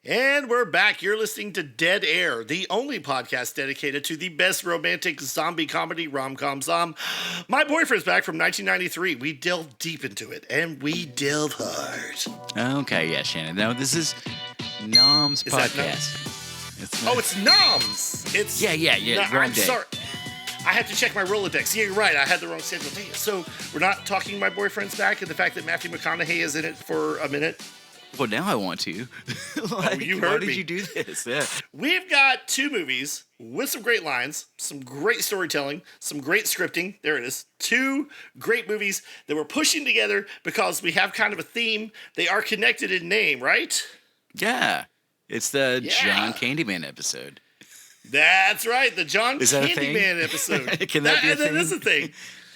And we're back. You're listening to Dead Air, the only podcast dedicated to the best romantic zombie comedy rom-com zom. My Boyfriend's back from 1993. We delve deep into it, and we delve hard. Okay, yeah, Shannon. No, this is NOMS podcast. It's NOMS. It's yeah. I'm sorry. I have to check my Rolodex. Yeah, you're right. I had the wrong schedule. So we're not talking My Boyfriend's back and the fact that Matthew McConaughey is in it for a minute. Well, now I want to. You heard why me. did you do this? Yeah. We've got two movies with some great lines, some great storytelling, some great scripting. There it is. Two great movies that we're pushing together because we have kind of a theme. They are connected in name, right? Yeah. It's the John Candyman episode. That's right. The John Is that Candyman episode. Can that be a thing? That is a thing.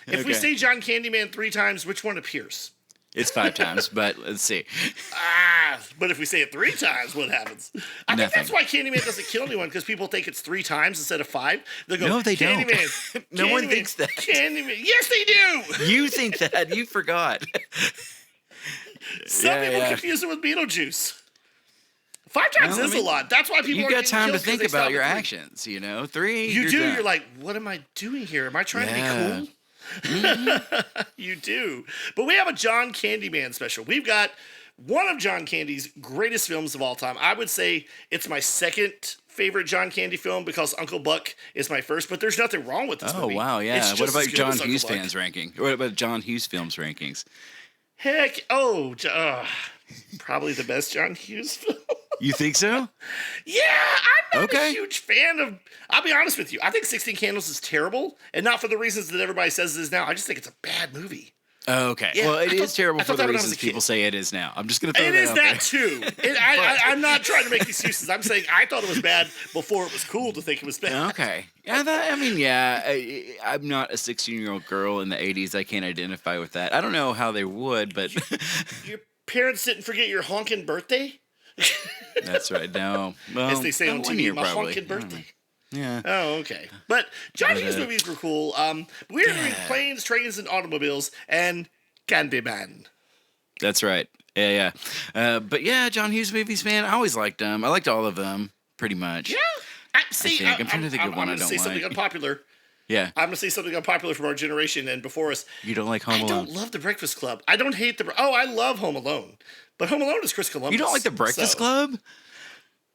If we Okay. say John Candyman 3 times, which one appears? It's 5 times, but let's see. But if we say it 3 times, what happens? I think that's why Candyman doesn't kill anyone, because people think it's 3 times instead of 5. They go, No, they don't. Candyman, No one thinks that. Candyman. Yes, they do. You think that. You forgot. Some people confuse it with Beetlejuice. 5 times is a lot. That's why people you are got getting time to killed, 'cause think they about stop your at 3. actions, you know? 3, You do. done. You're like, what am I doing here? Am I trying to be cool? You do. But we have a John Candyman special. We've got one of John Candy's greatest films of all time. I would say it's my second favorite John Candy film because Uncle Buck is my first, but there's nothing wrong with this movie. Oh, wow, yeah. It's What just about as good John as Uncle Hughes Buck. fans ranking? What about John Hughes films rankings? Heck, probably the best John Hughes film. You think so? Yeah, I'm not Okay. a huge fan of. I'll be honest with you. I think 16 Candles is terrible, and not for the reasons that everybody says it is now. I just think it's a bad movie. Oh, okay. Yeah, well, it is terrible I for thought the that when I was reasons a kid. people say it is now. I'm just going to throw It that is out that too. I'm not trying to make excuses. I'm saying I thought it was bad before it was cool to think it was bad. there. Okay. I'm not a 16-year-old girl in the 80s. I can't identify with that. I don't know how they would, but Your parents didn't forget your honking birthday? that's right. No. Well, As they say on one TV, year my probably. honking birthday. Yeah. Oh, okay. But John Hughes movies were cool. We're doing Planes, Trains, and Automobiles and Candyman. That's right. Yeah. But yeah, John Hughes movies, man, I always liked them. I liked all of them, pretty much. Yeah. I'm trying to think of one I don't say something like. unpopular. Yeah. I'm going to say something unpopular from our generation and before us. You don't like Home Alone? I don't love The Breakfast Club. I don't hate I love Home Alone. But Home Alone is Chris Columbus. You don't like The Breakfast Club?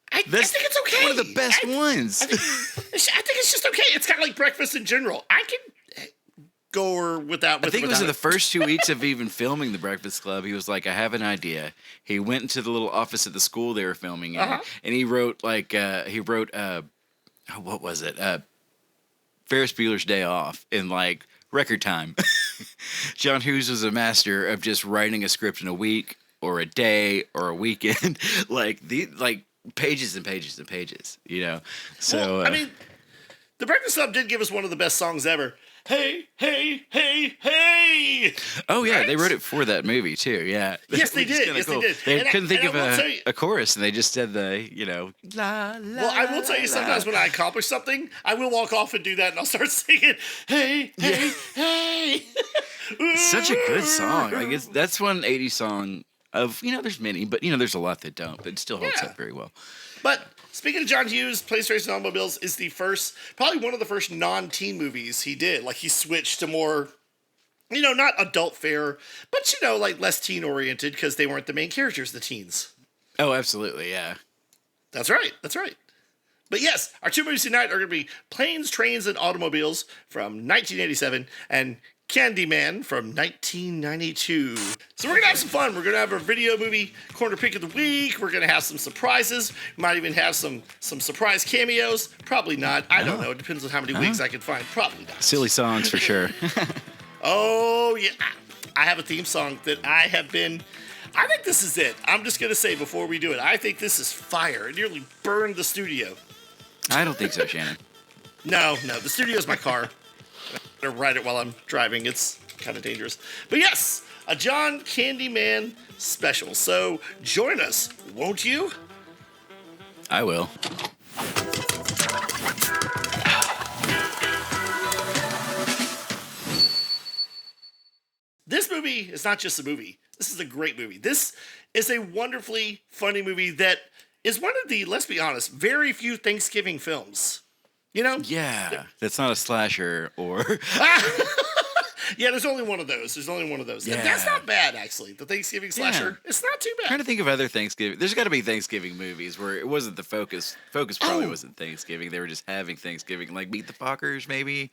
I think it's okay. One of the best ones. I think it's just okay. It's kind of like breakfast in general. I can go without. I think it was in the first 2 weeks of even filming The Breakfast Club. He was like, I have an idea. He went into the little office at the school they were filming in, and he wrote what was it? Ferris Bueller's Day Off in like record time. John Hughes was a master of just writing a script in a week or a day or a weekend, like pages and pages and pages, you know. So I mean, The Breakfast Club did give us one of the best songs ever. Hey, hey, hey, hey! Oh yeah, Right? they wrote it for that movie too. Yeah. Yes, they Which is did. kinda Yes, cool. they did. They And couldn't think I of will tell you- a chorus, and they just said the la la. Well, I will tell you sometimes when I accomplish something, I will walk off and do that, and I'll start singing, hey, hey, hey. Such a good song. Like that's one 80s song of, there's many, but there's a lot that don't, but it still holds up very well. But speaking of John Hughes, Planes, Trains, and Automobiles is probably one of the first non-teen movies he did. Like he switched to more, not adult fare, but like less teen-oriented because they weren't the main characters, the teens. Oh, absolutely, yeah. That's right. But yes, our two movies tonight are going to be Planes, Trains, and Automobiles from 1987 and Candyman from 1992. So we're going to have some fun. We're going to have our video movie corner pick of the week. We're going to have some surprises. We might even have some surprise cameos. Probably not. I don't know. It depends on how many wigs I can find. Probably not. Silly songs for sure. Oh, yeah. I have a theme song that I think this is it. I'm just going to say before we do it, I think this is fire. It nearly burned the studio. I don't think so, Shannon. No. The studio's my car. I'm going to ride it while I'm driving. It's kind of dangerous. But yes, a John Candyman special. So join us, won't you? I will. This movie is not just a movie. This is a great movie. This is a wonderfully funny movie that is one of the, let's be honest, very few Thanksgiving films. You know? Yeah, that's not a slasher or. Yeah, there's only one of those. Yeah. And that's not bad, actually. The Thanksgiving slasher, it's not too bad. Trying to think of other Thanksgiving. There's got to be Thanksgiving movies where it wasn't the focus. Focus probably wasn't Thanksgiving. They were just having Thanksgiving, like Meet the Fockers, maybe.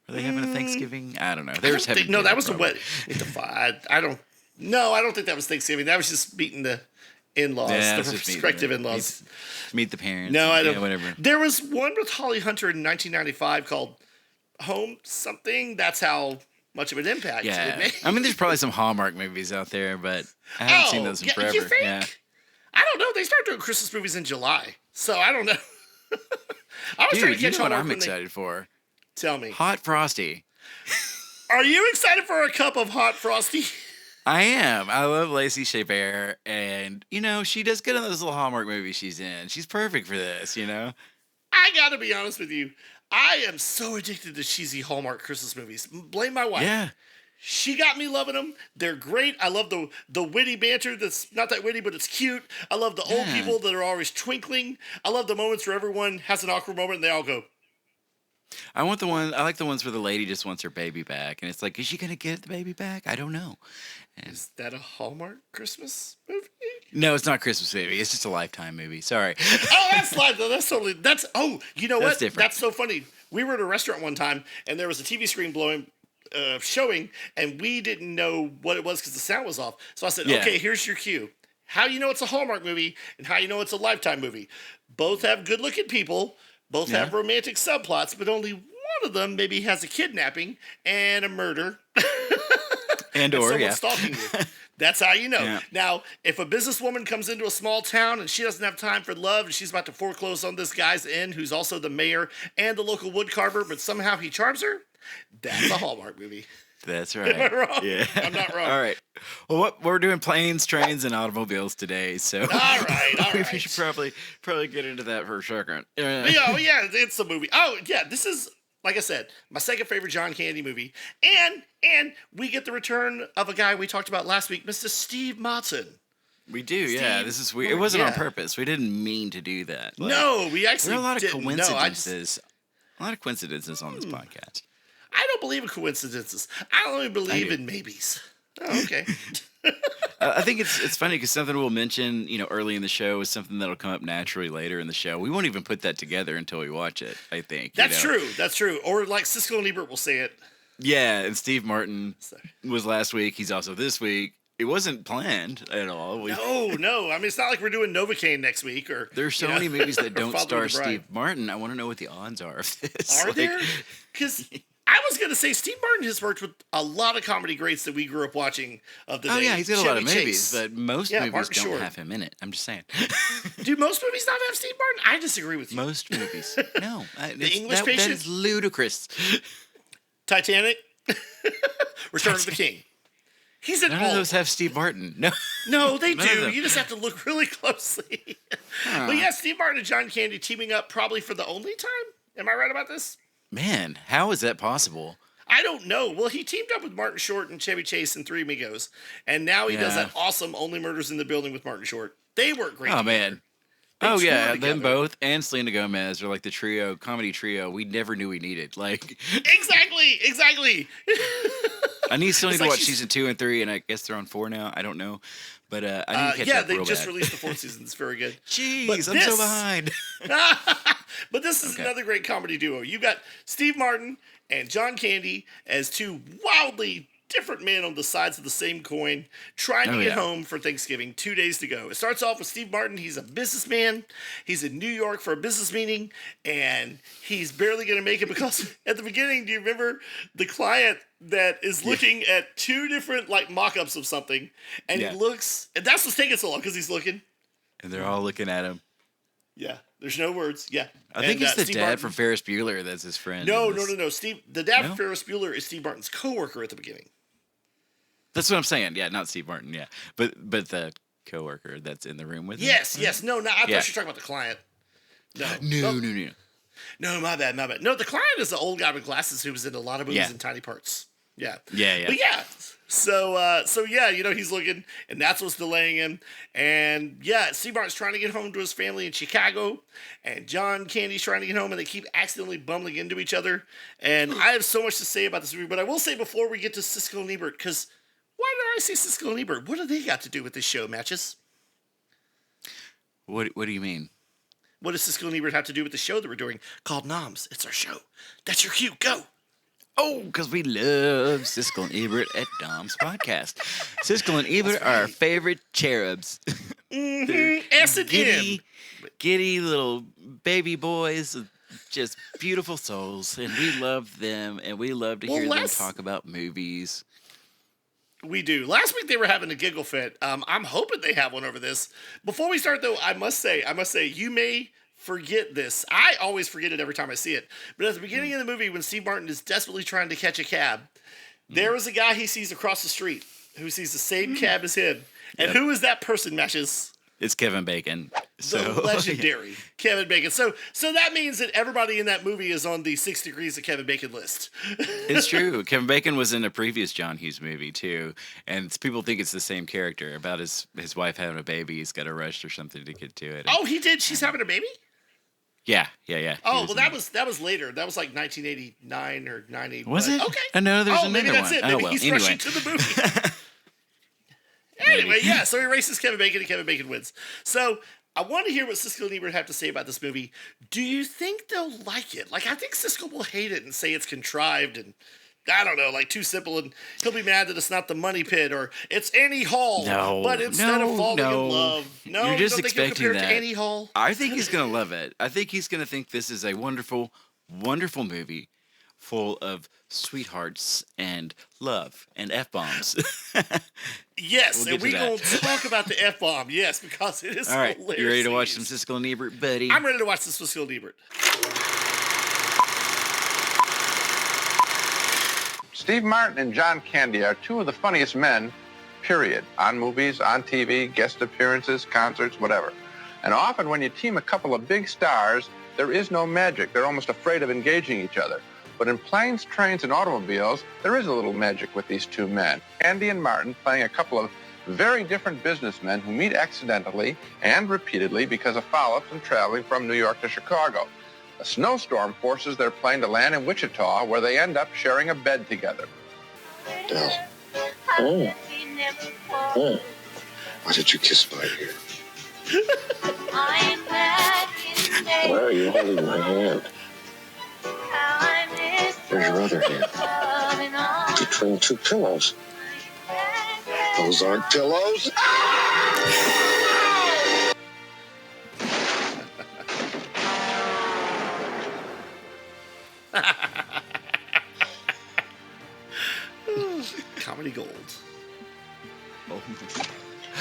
Were they having a Thanksgiving? I don't know. They were just having. No, that was a wedding. I don't. No, I don't think that was Thanksgiving. That was just meeting the in-laws, Yeah, the respective in-laws. Meet the parents. No, I don't. Yeah, whatever. There was one with Holly Hunter in 1995 called Home Something. That's how much of an impact it made. I mean, there's probably some Hallmark movies out there, but I haven't seen those in forever. You think? Yeah. I don't know. They start doing Christmas movies in July, so I don't know. I was trying to Dude, catch you know what Hallmark I'm when excited for? Tell me. Hot Frosty. Are you excited for a cup of hot Frosty? I am. I love Lacey Chabert, and, she does good in those little Hallmark movies she's in. She's perfect for this, I gotta be honest with you. I am so addicted to cheesy Hallmark Christmas movies. Blame my wife. Yeah. She got me loving them. They're great. I love the witty banter that's not that witty, but it's cute. I love the old people that are always twinkling. I love the moments where everyone has an awkward moment and they all go. I like the ones where the lady just wants her baby back, and it's like, is she gonna get the baby back? I don't know. And Is that a Hallmark Christmas movie? no, it's not a Christmas movie. It's just a Lifetime movie. Sorry. Oh, that's live though. You know what? That's different. That's so funny. We were at a restaurant one time and there was a TV screen showing, and we didn't know what it was because the sound was off. So I said, okay, here's your cue. How you know it's a Hallmark movie and how you know it's a Lifetime movie. Both have good-looking people. Both have romantic subplots, but only one of them maybe has a kidnapping and a murder. and someone stalking you. That's how you know. Yeah. Now, if a businesswoman comes into a small town and she doesn't have time for love and she's about to foreclose on this guy's inn who's also the mayor and the local woodcarver, but somehow he charms her, that's a Hallmark movie. That's right. Am I wrong? Yeah. I'm not wrong. All right. Well, we're doing planes, trains, and automobiles today, so All right. we should probably get into that for a second. Yeah, it's a movie. Oh, yeah, this is, like I said, my second favorite John Candy movie. And we get the return of a guy we talked about last week, Mr. Steve Martin. We do, yeah. This is weird. It wasn't on purpose. We didn't mean to do that. No, we actually there are a lot of didn't. coincidences. A lot of coincidences on this podcast. I don't believe in coincidences. I only believe in maybes. Oh, okay. I think it's funny because something we'll mention, early in the show is something that'll come up naturally later in the show. We won't even put that together until we watch it, I think. That's true. That's true. Or like Siskel and Ebert will say it. Yeah, and Steve Martin was last week. He's also this week. It wasn't planned at all. No. I mean, it's not like we're doing Novocaine next week. There's so many movies that don't star Steve Martin. I want to know what the odds are of this. Are there? Because I was going to say Steve Martin has worked with a lot of comedy greats that we grew up watching of the day. Oh, yeah, he's got a lot of Chevy movies, Chase. but most movies Martin don't Short. have him in it. I'm just saying. Do most movies not have Steve Martin? I disagree with you. Most movies. No. English Patient? That is ludicrous. Titanic? Return of the King. He's in None all. of those have Steve Martin. No. No, they None of do. them. You just have to look really closely. But yeah, Steve Martin and John Candy teaming up probably for the only time. Am I right about this? Man, how is that possible? I don't know. Well, he teamed up with Martin Short and Chevy Chase in Three Amigos, and now he does that awesome Only Murders in the Building with Martin Short. They work great. Oh, together. man. They Oh, tour yeah. together. Them both and Selena Gomez are like the comedy trio we never knew we needed. Like, Exactly. I still need It's to like watch she's- season 2 and 3, and I guess they're on 4 now. I don't know. But I need to catch yeah, up they real just bad. released the fourth season. It's very good. Jeez, But I'm so this- behind. But this is another great comedy duo. You got Steve Martin and John Candy as two wildly different men on the sides of the same coin trying to get home for Thanksgiving. 2 days to go. It starts off with Steve Martin. He's a businessman. He's in New York for a business meeting, and he's barely going to make it because at the beginning, do you remember the client that is looking at two different mock-ups of something, and he looks, and that's what's taking so long because he's looking. And they're all looking at him. Yeah, there's no words. Yeah. I think it's the Steve dad Martin- from Ferris Bueller that's his friend. No. Steve, the dad No? from Ferris Bueller is Steve Martin's coworker at the beginning. That's what I'm saying. Yeah, not Steve Martin. Yeah, but the coworker that's in the room with him. Yes. No, I thought you were talking about the client. No. No, my bad. No, the client is the old guy with glasses who was in a lot of movies Yeah. in tiny parts. Yeah. Yeah. But yeah. So yeah, he's looking, and that's what's delaying him. And yeah, Steve Martin's trying to get home to his family in Chicago, and John Candy's trying to get home, and they keep accidentally bumbling into each other. And I have so much to say about this movie, but I will say before we get to Siskel and Ebert, because why did I say Siskel and Ebert? What do they got to do with this show, Matches? What do you mean? What does Siskel and Ebert have to do with the show that we're doing called NOMS? It's our show. That's your cue. Go. Oh, because we love Siskel and Ebert at Dom's podcast. Siskel and Ebert are our favorite cherubs. S and M. Giddy little baby boys, just beautiful souls, and we love them, and we love to hear them talk about movies. We do. Last week they were having a giggle fit. I'm hoping they have one over this. Before we start, though, I must say, you may forget this. I always forget it every time I see it. But at the beginning of the movie, when Steve Martin is desperately trying to catch a cab, there is a guy he sees across the street who sees the same cab as him. And who is that person, Matches? It's Kevin Bacon. The legendary Kevin Bacon. So that means that everybody in that movie is on the 6 Degrees of Kevin Bacon list. It's true. Kevin Bacon was in a previous John Hughes movie, too. And people think it's the same character about his wife having a baby. He's got a rush or something to get to it. Oh, he did? She's having a baby? Yeah. Oh, well, that was later. That was like 1989 or 90. Was it? Okay. I know there's another maybe that's one. it. Maybe he's rushing to the movie. Anyway, yeah, so he races Kevin Bacon, and Kevin Bacon wins. So I want to hear what Siskel and Ebert have to say about this movie. Do you think they'll like it? Like, I think Siskel will hate it and say it's contrived and, I don't know, like too simple, and he'll be mad that it's not the Money Pit or it's Annie Hall. But instead of falling in love. No, you're just you don't think expecting he'll compare that. it to Annie Hall? I think he's going to love it. I think he's going to think this is a wonderful, wonderful movie full of sweethearts and love and F-bombs. Yes, and we're going to talk about the F-bomb. Yes, because it is all right, hilarious. You ready to watch some Siskel and Ebert, buddy? I'm ready to watch some Siskel and Ebert. Steve Martin and John Candy are two of the funniest men, period. On movies, on TV, guest appearances, concerts, whatever. And often when you team a couple of big stars, there is no magic. They're almost afraid of engaging each other. But in Planes, Trains, and Automobiles, there is a little magic with these two men. Candy and Martin playing a couple of very different businessmen who meet accidentally and repeatedly because of follow-ups and traveling from New York to Chicago. A snowstorm forces their plane to land in Wichita, where they end up sharing a bed together. Bill. Oh. Oh. Why did you kiss my ear? Why are you holding my hand? Where's your other hand? Between two pillows. Those aren't pillows. Comedy gold.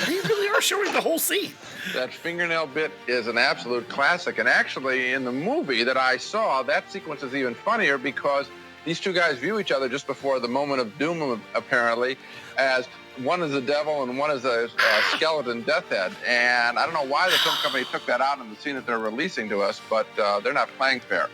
They really are showing the whole scene. That fingernail bit is an absolute classic. And actually, in the movie that I saw, that sequence is even funnier because these two guys view each other just before the moment of doom, apparently, as one is the devil and one is a skeleton death head. And I don't know why the film company took that out in the scene that they're releasing to us, but they're not playing fair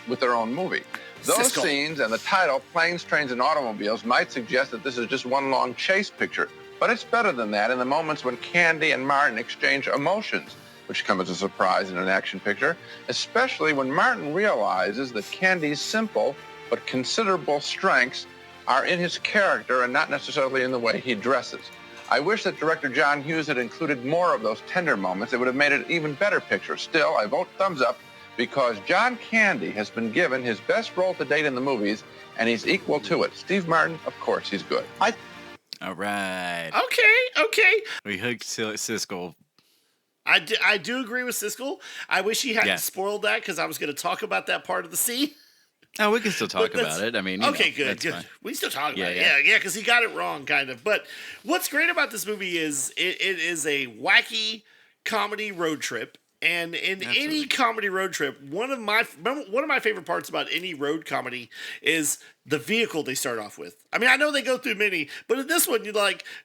with their own movie. Those scenes and the title, Planes, Trains, and Automobiles, might suggest that this is just one long chase picture. But it's better than that in the moments when Candy and Martin exchange emotions, which come as a surprise in an action picture, especially when Martin realizes that Candy's simple but considerable strengths are in his character and not necessarily in the way he dresses. I wish that director John Hughes had included more of those tender moments. It would have made it an even better picture. Still, I vote thumbs up because John Candy has been given his best role to date in the movies, and he's equal to it. Steve Martin, of course, he's good. All right. Okay. We hooked Siskel. I do agree with Siskel. I wish he hadn't spoiled that because I was going to talk about that part of the scene. Oh, we can still talk about it. I mean, okay, good. Fine. We can still talk about it. Yeah, because he got it wrong, kind of. But what's great about this movie is it is a wacky comedy road trip. And in any comedy road trip, one of my favorite parts about any road comedy is the vehicle they start off with. I mean, I know they go through many, but in this one,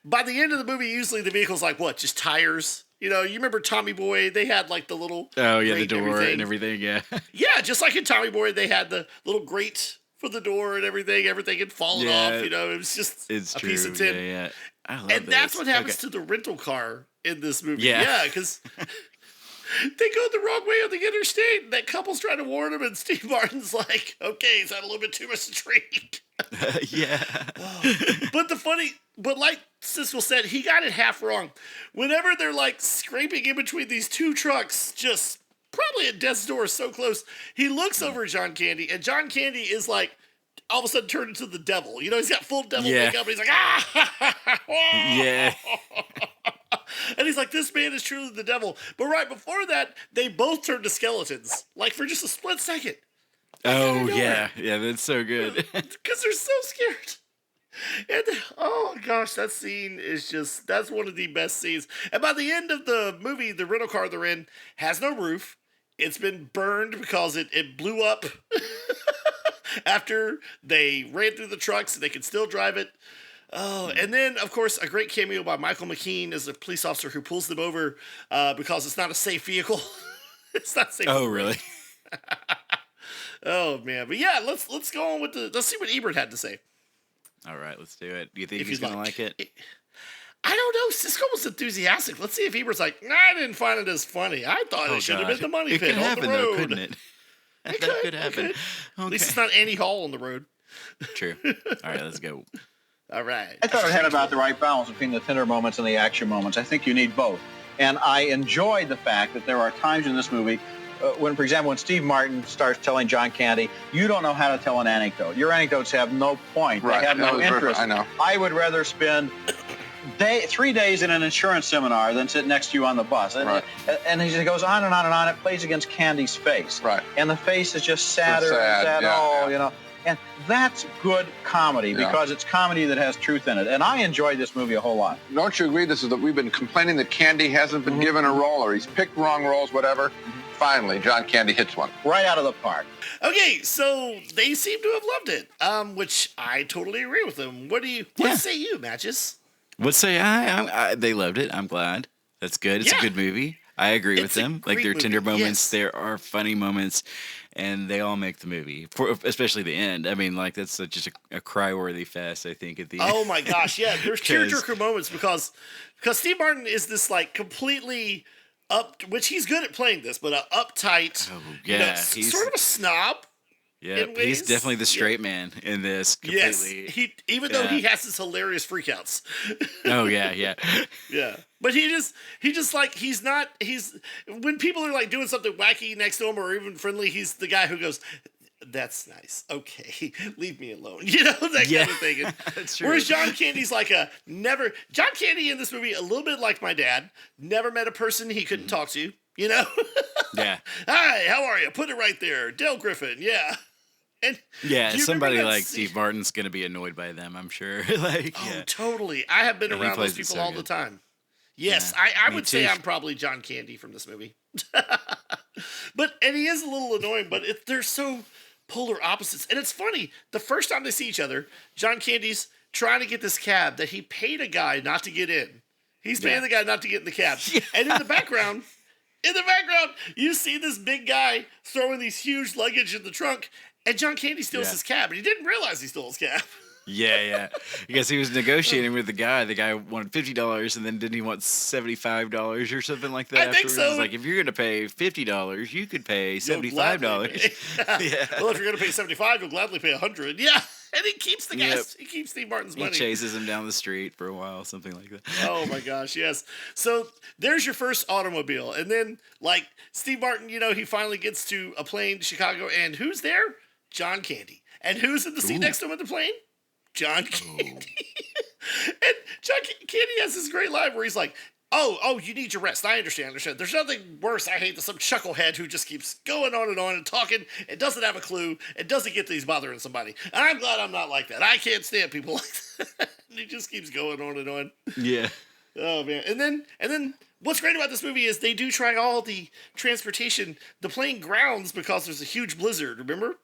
by the end of the movie, usually the vehicle's like what, just tires? You remember Tommy Boy? They had like the little the door and everything. Yeah, yeah, just like in Tommy Boy, they had the little grate for the door and everything. Everything had fallen off. You know, it was just it's a true. piece of tin. Yeah. I love And this. that's what happens to the rental car in this movie. Yeah. Because they go the wrong way on the interstate. And that couple's trying to warn him, and Steve Martin's like, "Okay, is that a little bit too much to drink?" Yeah. But like Siskel said, he got it half wrong. Whenever they're like scraping in between these two trucks, just probably at death's door, so close, he looks over at John Candy, and John Candy is like, all of a sudden turned into the devil. You know, he's got full devil makeup, and he's like, ah! Yeah. And he's like, this man is truly the devil. But right before that, they both turned to skeletons, like for just a split second. Oh, yeah. Yeah, that's so good. Because they're so scared. And oh gosh, that scene is that's one of the best scenes. And by the end of the movie, the rental car they're in has no roof. It's been burned because it blew up after they ran through the trucks and they could still drive it. Oh, and then, of course, a great cameo by Michael McKean as a police officer who pulls them over because it's not a safe vehicle. It's not safe. Oh, really? Oh, man. But yeah, let's go on with let's see what Ebert had to say. All right, let's do it. Do you think he's going to like it? I don't know. Siskel was enthusiastic. Let's see if Ebert's like, nah, I didn't find it as funny. I thought it should have been the money it pit could on happen, the road. though, couldn't it? That could happen. Okay. At least it's not Annie Hall on the road. True. All right, let's go. All right. I thought it had about the right balance between the tender moments and the action moments. I think you need both. And I enjoyed the fact that there are times in this movie when, for example, when Steve Martin starts telling John Candy, you don't know how to tell an anecdote. Your anecdotes have no point. Right. They have no interest. I know. I would rather spend 3 days in an insurance seminar than sit next to you on the bus. Right. And he just goes on and on and on. It plays against Candy's face. Right. And the face is just sadder sad, and sad. yeah. You know. And that's good comedy because it's comedy that has truth in it. And I enjoyed this movie a whole lot. Don't you agree this is that we've been complaining that Candy hasn't been given a role or he's picked wrong roles, whatever. Finally, John Candy hits one. Right out of the park. Okay, so they seem to have loved it, which I totally agree with them. What say you, Matches? What say I? They loved it. I'm glad. That's good. It's a good movie. I agree with them. Like, there are tender moments. There are funny moments. And they all make the movie, especially the end. I mean, like, that's just a cry-worthy fest, I think, at the end. Oh, my gosh, yeah. There's tearjerker moments because Steve Martin is this, like, completely which he's good at playing this, but uptight, he's sort of a snob. Yeah, he's definitely the straight man in this. Completely. Yes, even though he has his hilarious freakouts. Oh yeah. Yeah, but he just like when people are like doing something wacky next to him or even friendly, he's the guy who goes, "That's nice. Okay, leave me alone." You know, that kind of thing. That's true. Whereas John Candy's like John Candy in this movie, a little bit like my dad, never met a person he couldn't talk to. You know? Yeah. Hi, how are you? Put it right there. Dale Griffin, yeah. And somebody like Steve Martin's going to be annoyed by them, I'm sure. Totally. I have been around those people all the time. Yes, I would say I'm probably John Candy from this movie. And he is a little annoying, but they're so polar opposites. And it's funny, the first time they see each other, John Candy's trying to get this cab that he paid a guy not to get in. He's paying the guy not to get in the cab. Yeah. And in the background, you see this big guy throwing these huge luggage in the trunk, and John Candy steals his cab, and he didn't realize he stole his cab. Yeah. Because he was negotiating with the guy. The guy wanted $50, and then didn't he want $75 or something like that? I think so. He was like, if you're going to pay $50, you could pay $75. Well, if you're going to pay $75, you'll gladly pay $100. Yeah. And he keeps the gas. Yep. He keeps Steve Martin's money. He chases him down the street for a while, something like that. Oh my gosh, yes. So there's your first automobile. And then, like, Steve Martin, he finally gets to a plane to Chicago. And who's there? John Candy. And who's in the seat next to him at the plane? John Candy. And John Candy has this great line where he's like, Oh, you need your rest. I understand. There's nothing worse. I hate some chucklehead who just keeps going on and talking and doesn't have a clue and doesn't get that he's bothering somebody. And I'm glad I'm not like that. I can't stand people like that. And he just keeps going on and on. Yeah. Oh, man. And then what's great about this movie is they do try all the transportation. The plane grounds because there's a huge blizzard, remember?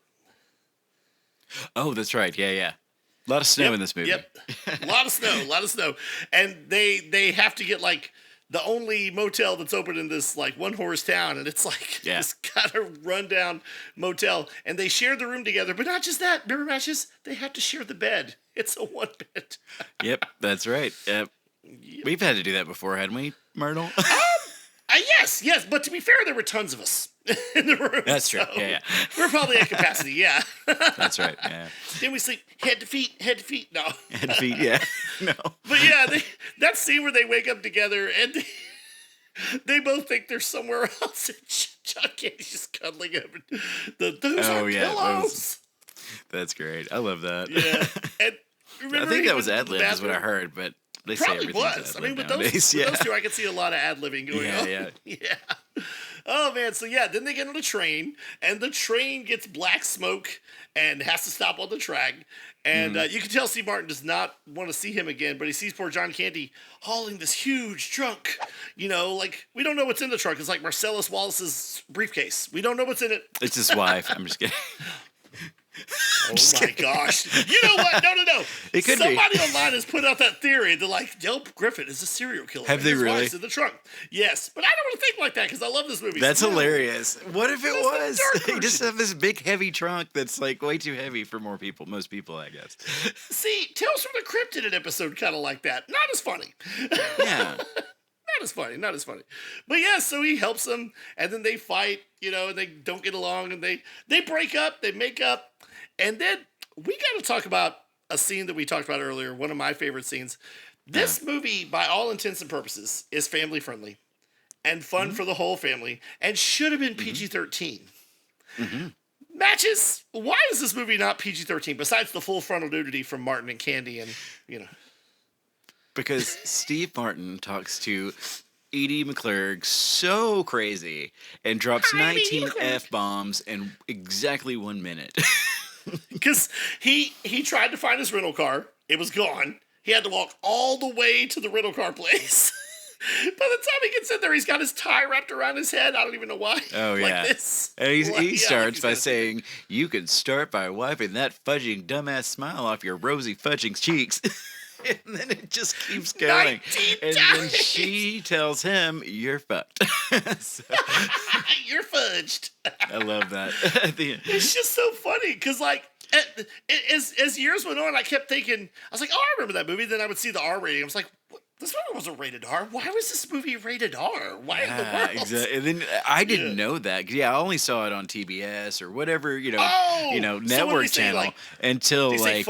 Oh, that's right. Yeah. A lot of snow in this movie. Yep. A lot of snow. And they have to get, like, the only motel that's open in this like one horse town, and it's like this kind of rundown motel, and they share the room together. But not just that, remember, Matches? They have to share the bed. It's a one bed. Yep, that's right. Yep. We've had to do that before, hadn't we, Myrtle? Yes, but to be fair, there were tons of us in the room. That's true. So Yeah. We're probably at capacity. Yeah. That's right. Yeah. Then we sleep head to feet. No. Head to feet. Yeah. No. But yeah, that scene where they wake up together and they both think they're somewhere else. And John Candy's just cuddling him. Those are pillows. That's great. I love that. Yeah. And I think that was ad-lib is what I heard, but they say probably everything's was. I ad-lib mean, with nowadays. those two, I could see a lot of ad-libbing going on. Yeah. Yeah. Oh, man. So, yeah, then they get on the train, and the train gets black smoke and has to stop on the track. And you can tell Steve Martin does not want to see him again, but he sees poor John Candy hauling this huge trunk. You know, like, we don't know what's in the trunk. It's like Marcellus Wallace's briefcase. We don't know what's in it. It's his wife. I'm just kidding. Oh my gosh. You know what? No. It could Somebody be. online has put out that theory. They're like, Del Griffin is a serial killer. Have and they his really? wife's in the trunk. Yes. But I don't want to think like that because I love this movie. That's So, no. hilarious. What if it was? the dark He just have this big heavy trunk that's like way too heavy for most people, I guess. See, Tales from the Crypt did an episode kind of like that. Not as funny. Yeah. Not as funny. But yeah, so he helps them, and then they fight, you know, and they don't get along, and they break up, they make up, and then we got to talk about a scene that we talked about earlier, one of my favorite scenes. This movie, by all intents and purposes, is family friendly and fun for the whole family, and should have been PG-13. Matches, why is this movie not PG-13, besides the full frontal nudity from Martin and Candy and, you know... Because Steve Martin talks to Edie McClurg so crazy and drops 19 F-bombs in exactly 1 minute. Because he tried to find his rental car. It was gone. He had to walk all the way to the rental car place. By the time he gets in there, he's got his tie wrapped around his head. I don't even know why. Oh, like yeah. This. And he starts by says, saying, "You can start by wiping that fudging dumbass smile off your rosy fudging cheeks." And then it just keeps going. And then she tells him, "You're fucked." So, you're fudged. I love that. At the end. It's just so funny because, like, as years went on, I kept thinking, I was like, oh, I remember that movie. Then I would see the R rating. I was like, this movie wasn't rated R. Why was this movie rated R? Why in the world? Exactly. And then I didn't know that. I only saw it on TBS or whatever, network channel like, until like,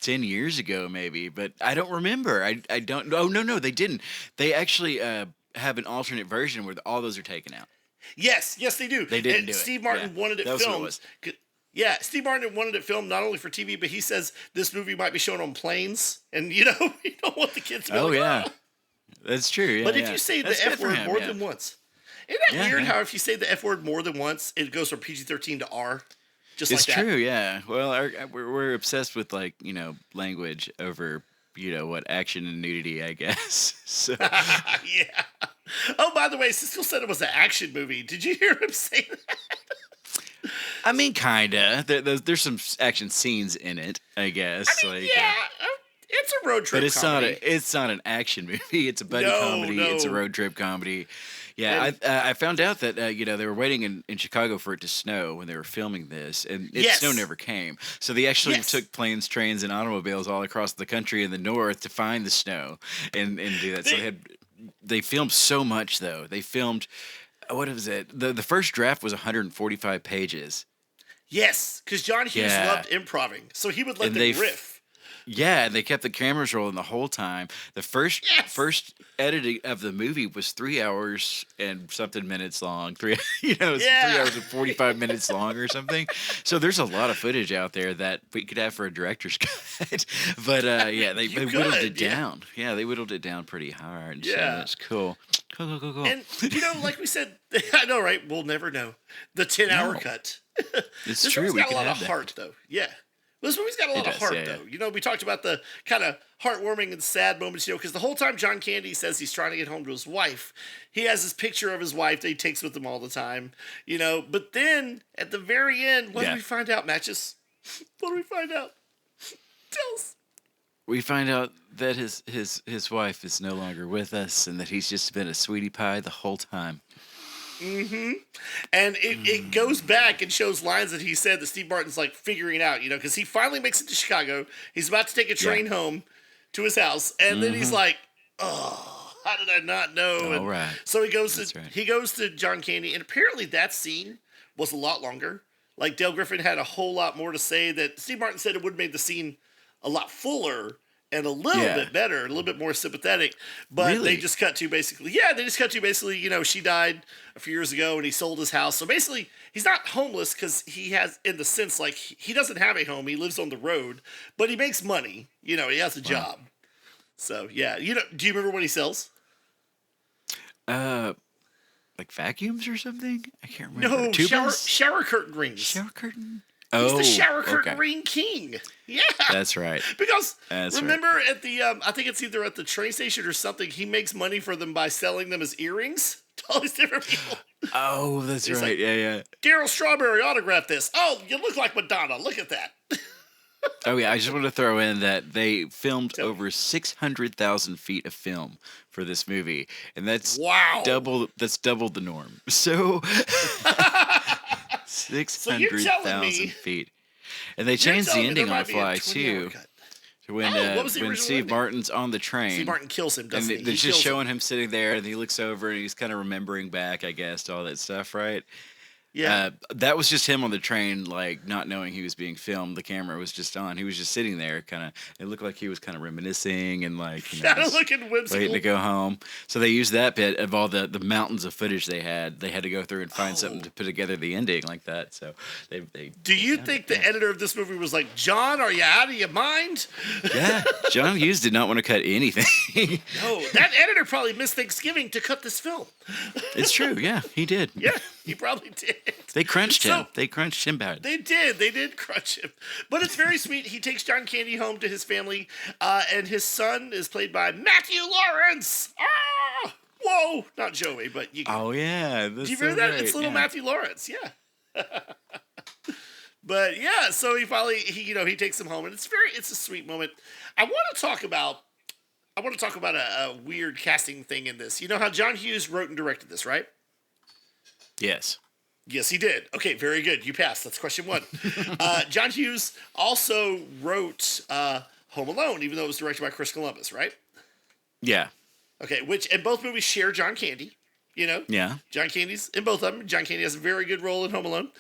10 years ago maybe, but I don't remember. I don't. Oh, no, they didn't. They actually have an alternate version where all those are taken out. Yes, they do. They didn't and do it. Steve Martin wanted it That was what it filmed. was. Yeah, Steve Martin wanted it filmed not only for TV, but he says this movie might be shown on planes, and you don't want the kids to be Oh, like, yeah. "Ah." That's true. Yeah, But if you say That's the good F for word him, more yeah. than once, isn't that weird how if you say the F word more than once, it goes from PG-13 to R? Just It's like that. true, yeah. Well, we're obsessed with language over what action and nudity, I guess. So Yeah. Oh, by the way, Siskel said it was an action movie. Did you hear him say that? I mean, kinda. There's some action scenes in it, I guess. Yeah, it's a road trip. But it's comedy. it's not an action movie. It's a buddy comedy. No. It's a road trip comedy. Yeah, I found out that they were waiting in Chicago for it to snow when they were filming this, and snow never came. So they actually took planes, trains, and automobiles all across the country in the north to find the snow and do that. So they filmed so much though. They filmed what was it? The first draft was 145 pages. Yes, because John Hughes loved improving, so he would let them riff. Yeah, and they kept the cameras rolling the whole time. The first editing of the movie was 3 hours and something minutes long. 3 hours and 45 minutes long or something. So there's a lot of footage out there that we could have for a director's cut. But they whittled it down. Yeah, they whittled it down pretty hard. So that's cool. Cool. And like we said, I know, right? We'll never know the 10-hour cut. It's this true. movie's We got can a lot have of that. heart, though. Yeah. This movie's got a lot of heart, though. We talked about the kind of heartwarming and sad moments, because the whole time John Candy says he's trying to get home to his wife, he has this picture of his wife that he takes with him all the time, But then, at the very end, what do we find out, Matches? What do we find out? Tell us. we find out that his wife is no longer with us, and that he's just been a sweetie pie the whole time. Mm-hmm. And it goes back and shows lines that he said that Steve Martin's like figuring out, because he finally makes it to Chicago. He's about to take a train home to his house, and then he's like, "Oh, how did I not know?" All right. So he goes to John Candy, and apparently that scene was a lot longer. Like Dale Griffin had a whole lot more to say. That Steve Martin said it would have made the scene a lot fuller and a little bit better, a little bit more sympathetic. But they just cut to basically, she died a few years ago and he sold his house. So basically, he's not homeless because he has, in the sense, like, he doesn't have a home. He lives on the road, but he makes money. He has a job. So, yeah. Do you remember what he sells? Like vacuums or something? I can't remember. No, shower curtain rings. Shower curtain? He's the shower curtain ring king. Yeah. That's right. Because remember at the, I think it's either at the train station or something, he makes money for them by selling them as earrings to all these different people. Oh, that's right. Like, yeah. Daryl Strawberry autographed this. Oh, you look like Madonna. Look at that. Oh, yeah. I just want to throw in that they filmed over 600,000 feet of film for this movie. And that's double the norm. So 600,000 feet. And they changed the ending on the fly, too. When Steve Martin's on the train. Steve Martin kills him, doesn't he? And they're just showing him sitting there, and he looks over, and he's kind of remembering back, I guess, to all that stuff, right? Yeah. That was just him on the train, like, not knowing he was being filmed. The camera was just on. He was just sitting there, kind of. It looked like he was kind of reminiscing and, like, kind of looking whimsical, waiting to go home. So they used that bit of all the mountains of footage they had. They had to go through and find something to put together the ending like that. So they Do you think the editor of this movie was like, John, are you out of your mind? Yeah, John Hughes did not want to cut anything. No, that editor probably missed Thanksgiving to cut this film. It's true. Yeah, he did. Yeah, he probably did. They crunched him. They crunched him bad. They did crunch him. But it's very sweet. He takes John Candy home to his family, and his son is played by Matthew Lawrence. Ah! Whoa! Not Joey, but you can. Oh, yeah. Do you remember that? It's little Matthew Lawrence, yeah. But, yeah, so he finally, he takes him home, and it's a sweet moment. I want to talk about a weird casting thing in this. You know how John Hughes wrote and directed this, right? Yes. Yes, he did. Okay, very good. You passed. That's question one. John Hughes also wrote Home Alone, even though it was directed by Chris Columbus, right? Yeah. Okay, and both movies share John Candy. Yeah. John Candy's in both of them. John Candy has a very good role in Home Alone.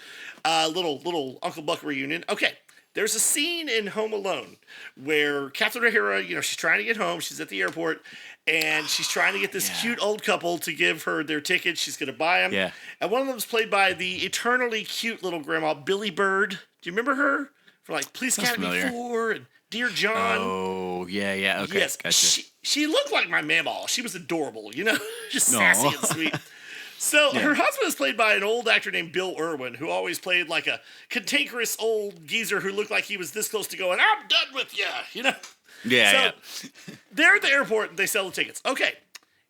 Little Uncle Buck reunion. Okay. There's a scene in Home Alone where Catherine O'Hara, she's trying to get home. She's at the airport, and she's trying to get this cute old couple to give her their tickets. She's going to buy them. Yeah. And one of them is played by the eternally cute little grandma, Billy Bird. Do you remember her? For like Police Academy 4 and Dear John. Oh, yeah. Okay. Yes. Gotcha. She looked like my mamaw. She was adorable, just sassy and sweet. So her husband is played by an old actor named Bill Irwin, who always played like a cantankerous old geezer who looked like he was this close to going, I'm done with you, Yeah, so they're at the airport and they sell the tickets. Okay.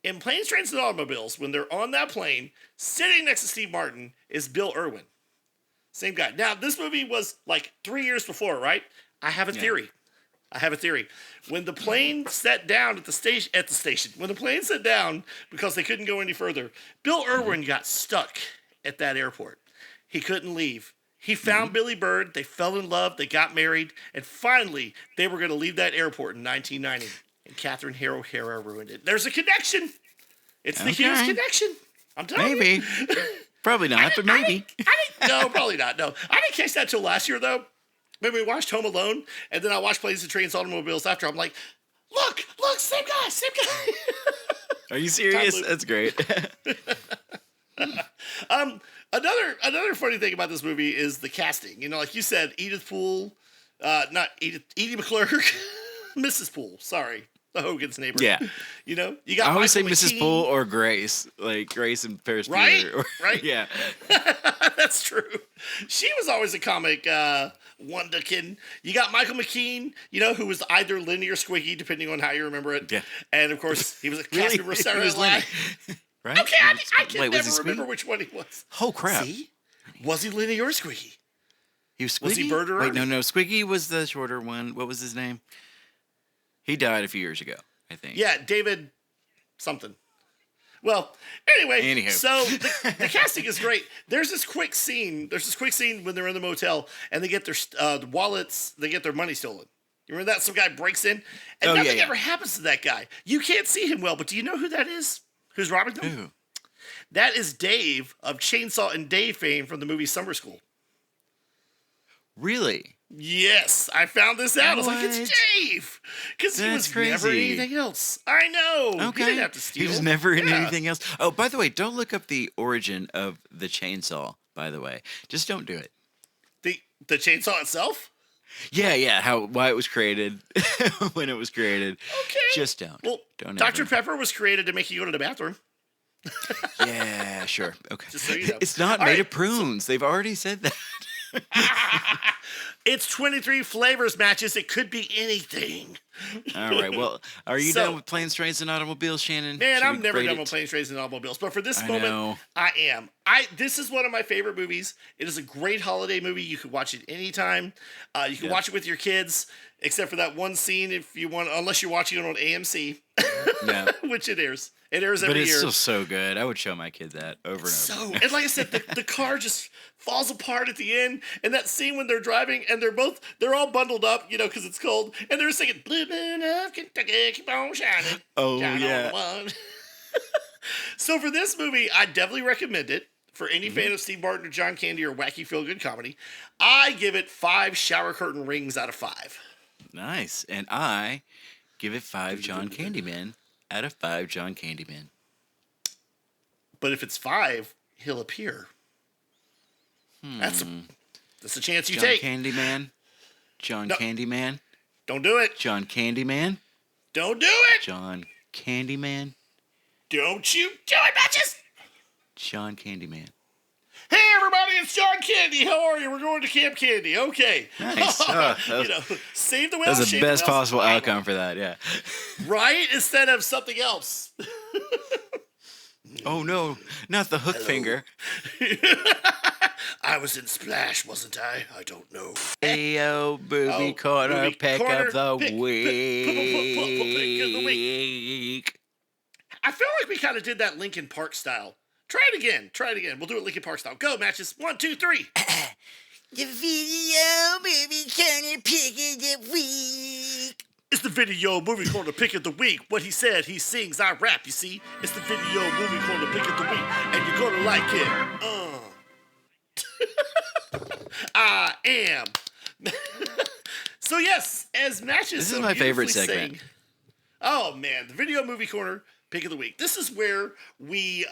In Planes, Trains, and Automobiles, when they're on that plane, sitting next to Steve Martin is Bill Irwin. Same guy. Now, this movie was like 3 years before, right? I have a theory. When the plane sat down at the station, when the plane sat down because they couldn't go any further, Bill Irwin got stuck at that airport. He couldn't leave. He found Billy Bird. They fell in love. They got married. And finally, they were going to leave that airport in 1990. And Catherine O'Hara ruined it. There's a connection. It's the Hughes connection. I'm telling you. Probably not, but maybe. No, probably not. No. I didn't catch that till last year, though. When we watched Home Alone, and then I watched Planes and Trains, Automobiles after, I'm like, look, same guy. Are you serious? That's great. Another funny thing about this movie is the casting. Like you said, Edith Poole, not Edith, Edie McClurg, Mrs. Poole, sorry. The Hogan's neighbor. Yeah. You got I always say Michael Mrs. McKean. Poole or Grace. Like Grace and Ferris Bueller. Right? Yeah. That's true. She was always a comic wonderkin. You got Michael McKean, who was either Lenny or Squiggy, depending on how you remember it. Yeah. And, of course, he was a cast member of Saturday Night Live. Right? Okay, I can never remember which one he was. Oh, crap. See? Was he Lenny or Squiggy? He was Squiggy? Was he Bird or Wait, Ernie? no. Squiggy was the shorter one. What was his name? He died a few years ago, I think. Yeah, David something. Well, anyway, Anywho. so the casting is great. There's this quick scene when they're in the motel and they get their wallets, they get their money stolen. You remember that? Some guy breaks in and nothing ever happens to that guy. You can't see him well, but do you know who that is? Who's robbing them? Who? That is Dave of Chainsaw and Dave fame from the movie Summer School. Really? Yes, I found this out. I was like, it's What? Dave. Because he was That's never in crazy. anything else. I know. Okay. He didn't have to steal. He was never in Yeah. anything else. Oh, by the way, don't look up the origin of the chainsaw, by the way. Just don't do it. The chainsaw itself? Yeah, why it was created, when it was created. Okay. Just don't. Well, Don't Dr. ever. Pepper was created to make you go to the bathroom. Yeah, sure. Okay. Just so you know. It's not All made right, of prunes. They've already said that. It's 23 flavors matches. It could be anything. All right. Well, are you So- done with planes, trains, and automobiles, Shannon? Man, Should I'm we never rate done it? with planes, trains, and automobiles. But for this I moment, know. I am. This is one of my favorite movies. It is a great holiday movie. You can watch it anytime. You can watch it with your kids, except for that one scene if you want, unless you're watching it on AMC, Yeah. which it airs. It airs But every it's year. still so good. I would show my kid that over and over. So, and like I said, the car just falls apart at the end, and that scene when they're driving and they're all bundled up, because it's cold, and they're singing "Blue Moon of Kentucky, keep on shining." Oh, Shine on yeah. the one. So for this movie, I definitely recommend it for any fan of Steve Martin or John Candy or wacky feel good comedy. I give it 5 shower curtain rings out of 5. Nice. And I give it 5 John Candyman out of 5 John Candyman. But if it's 5, he'll appear. That's a chance you John take. Candyman. John No. Candyman. Don't do it. John Candyman. Don't do it. John Candyman. Don't you do it, matches. John Candyman. Hey everybody, it's John Candy. How are you? We're going to Camp Candy. Okay. Nice. Oh, that was- Save the whales. That was the shave best whales. possible outcome for that, yeah. Right? Instead of something else. Oh, no. Not the hook finger. I was in Splash, wasn't I? I don't know. Ayo, booby Oh, corner, booby pick corner, of the pick of the week. I feel like we kind of did that Linkin Park style. Try it again. We'll do it Linkin Park style. Go, matches. 1, 2, 3. The video movie corner pick of the week. It's the video movie corner pick of the week. What he said, he sings, I rap, you see. It's the video movie corner pick of the week, and you're gonna like it. I am. So yes, as matches. This so is my favorite beautifully segment. sang- Oh man, the video movie corner pick of the week. This is where we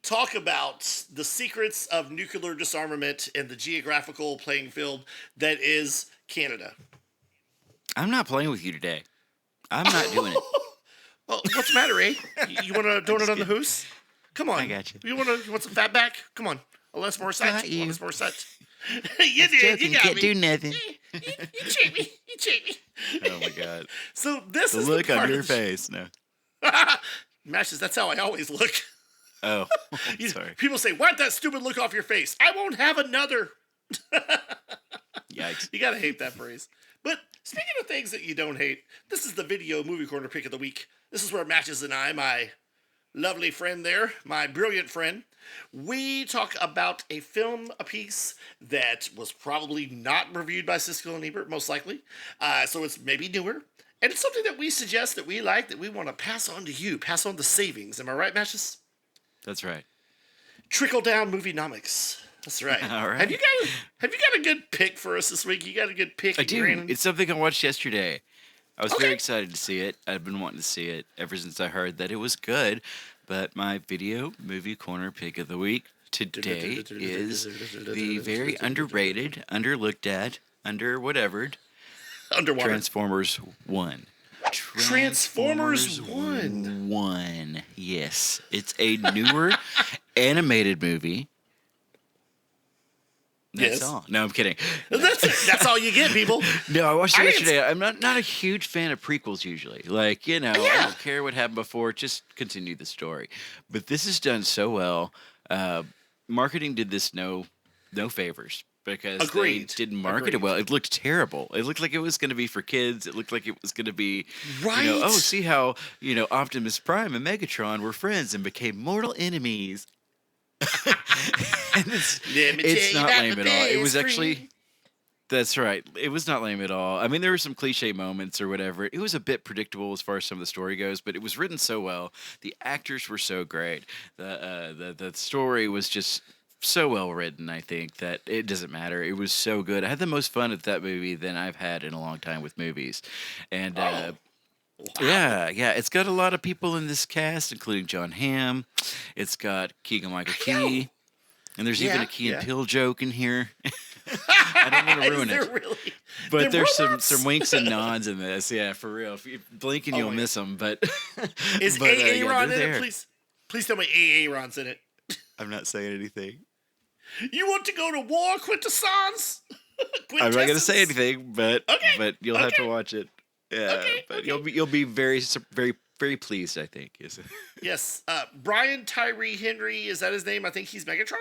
talk about the secrets of nuclear disarmament and the geographical playing field that is Canada. I'm not playing with you today. I'm not doing it. Well, what's the matter, eh? You want a donut on the hoose? Come on. I got you. You want some fat back? Come on. Less more Got sight. you. Less more sight. You did. Joking, You got can't me. do nothing. You cheat me. You cheat me. Oh my god. So this The is look the part on your of the face. No. Matches, that's how I always look. Oh, You- sorry. People say, wipe that stupid look off your face. I won't have another. Yikes. You gotta hate that phrase. But speaking of things that you don't hate, this is the video movie corner pick of the week. This is where Matches and I, my lovely friend there, my brilliant friend, we talk about a film, a piece that was probably not reviewed by Siskel and Ebert, most likely. So it's maybe newer. And it's something that we suggest that we like, that we want to pass on to you, pass on the savings. Am I right, Matches? That's right. Trickle down movie-nomics. That's right. All right. Have you got a good pick for us this week? You got a good pick? I do. Brandon? It's something I watched yesterday. I was Okay. very excited to see it. I've been wanting to see it ever since I heard that it was good. But my video movie corner pick of the week today is the very underrated, underlooked at, under whatevered Underwater. Transformers 1. Transformers 1. 1. Yes. It's a newer animated movie. That's Yes. all. No, I'm kidding. That's it. That's all you get, people. No, I watched it I think yesterday. I'm not a huge fan of prequels usually. Like, I Yeah. don't care what happened before. Just continue the story. But this is done so well. Marketing did this no favors. because Agreed. they didn't market it well. It looked terrible. It looked like it was going to be for kids. It looked like it was going to be, Right. oh, see how, Optimus Prime and Megatron were friends and became mortal enemies. And it's not lame at all. It was actually... That's right. It was not lame at all. I mean, there were some cliche moments or whatever. It was a bit predictable as far as some of the story goes, but it was written so well. The actors were so great. The story was just so well written, I think, that it doesn't matter. It was so good. I had the most fun at that movie than I've had in a long time with movies. And Wow. yeah, it's got a lot of people in this cast, including John Hamm. It's got Keegan-Michael Key. And there's even a Key and Peele joke in here. I don't want to ruin Is it. there really? But They're there's robots? some winks and nods in this. Yeah, for real. If you blink and you'll miss them. But Is but, Aaron they're in there. it? Please tell me Aaron's in it. I'm not saying anything. You want to go to war, Quintessence? I'm not going to say anything, but Okay, but you'll have to okay. watch it. Yeah, Okay, but okay. you'll be very very very pleased, I think. Yes. Yes. Brian Tyree Henry, is that his name? I think he's Megatron.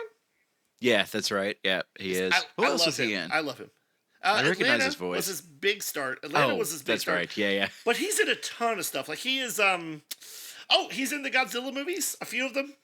Yeah, that's right. Yeah, he is. Who I else love is he him. in? I love him. I recognize Atlanta his voice. was his big start. Atlanta was his big that's start. right. Yeah. But he's in a ton of stuff. Like he is he's in the Godzilla movies, a few of them.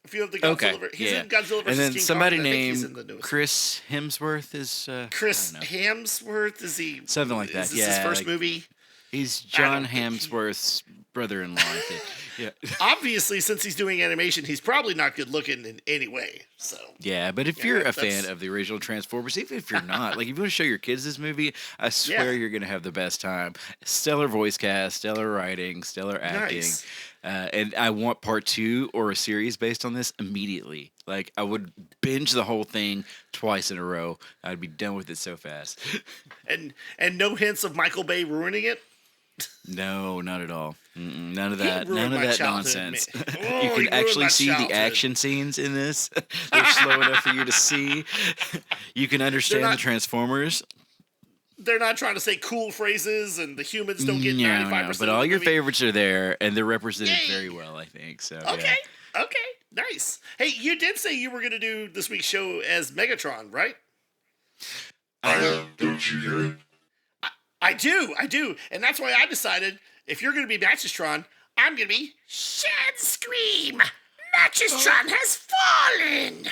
A few of the Godzilla. Okay. He's yeah. in Godzilla versus and then King somebody Kong, and I think he's in named the newest. Chris Hemsworth is Chris I don't know. Hemsworth, is he Something like that, Is this his yeah, first like- movie? He's I don't John think he- Hemsworth's brother-in-law, I think. Yeah. Obviously, since he's doing animation, he's probably not good looking in any way. So Yeah, but if Yeah, you're a that's- fan of the original Transformers, even if you're not, like if you want to show your kids this movie, I swear Yeah. you're gonna have the best time. Stellar voice cast, stellar writing, stellar acting, Nice. and I want part 2 or a series based on this immediately. Like I would binge the whole thing twice in a row. I'd be done with it so fast. and no hints of Michael Bay ruining it. No, not at all. None of He that. ruined None of my that childhood, nonsense. man. Oh, You he can ruined actually my see childhood. the action scenes in this. They're slow enough for you to see. You can understand not- the Transformers. They're not trying to say cool phrases, and the humans don't get 95%. But of all the your movie. favorites are there, and they're represented Yay. very well, I think. So Okay, nice. Hey, you did say you were going to do this week's show as Megatron, right? Don't you hear it? I do, and that's why I decided if you're going to be Matchestron, I'm going to be Shanscream. Matchestron has fallen.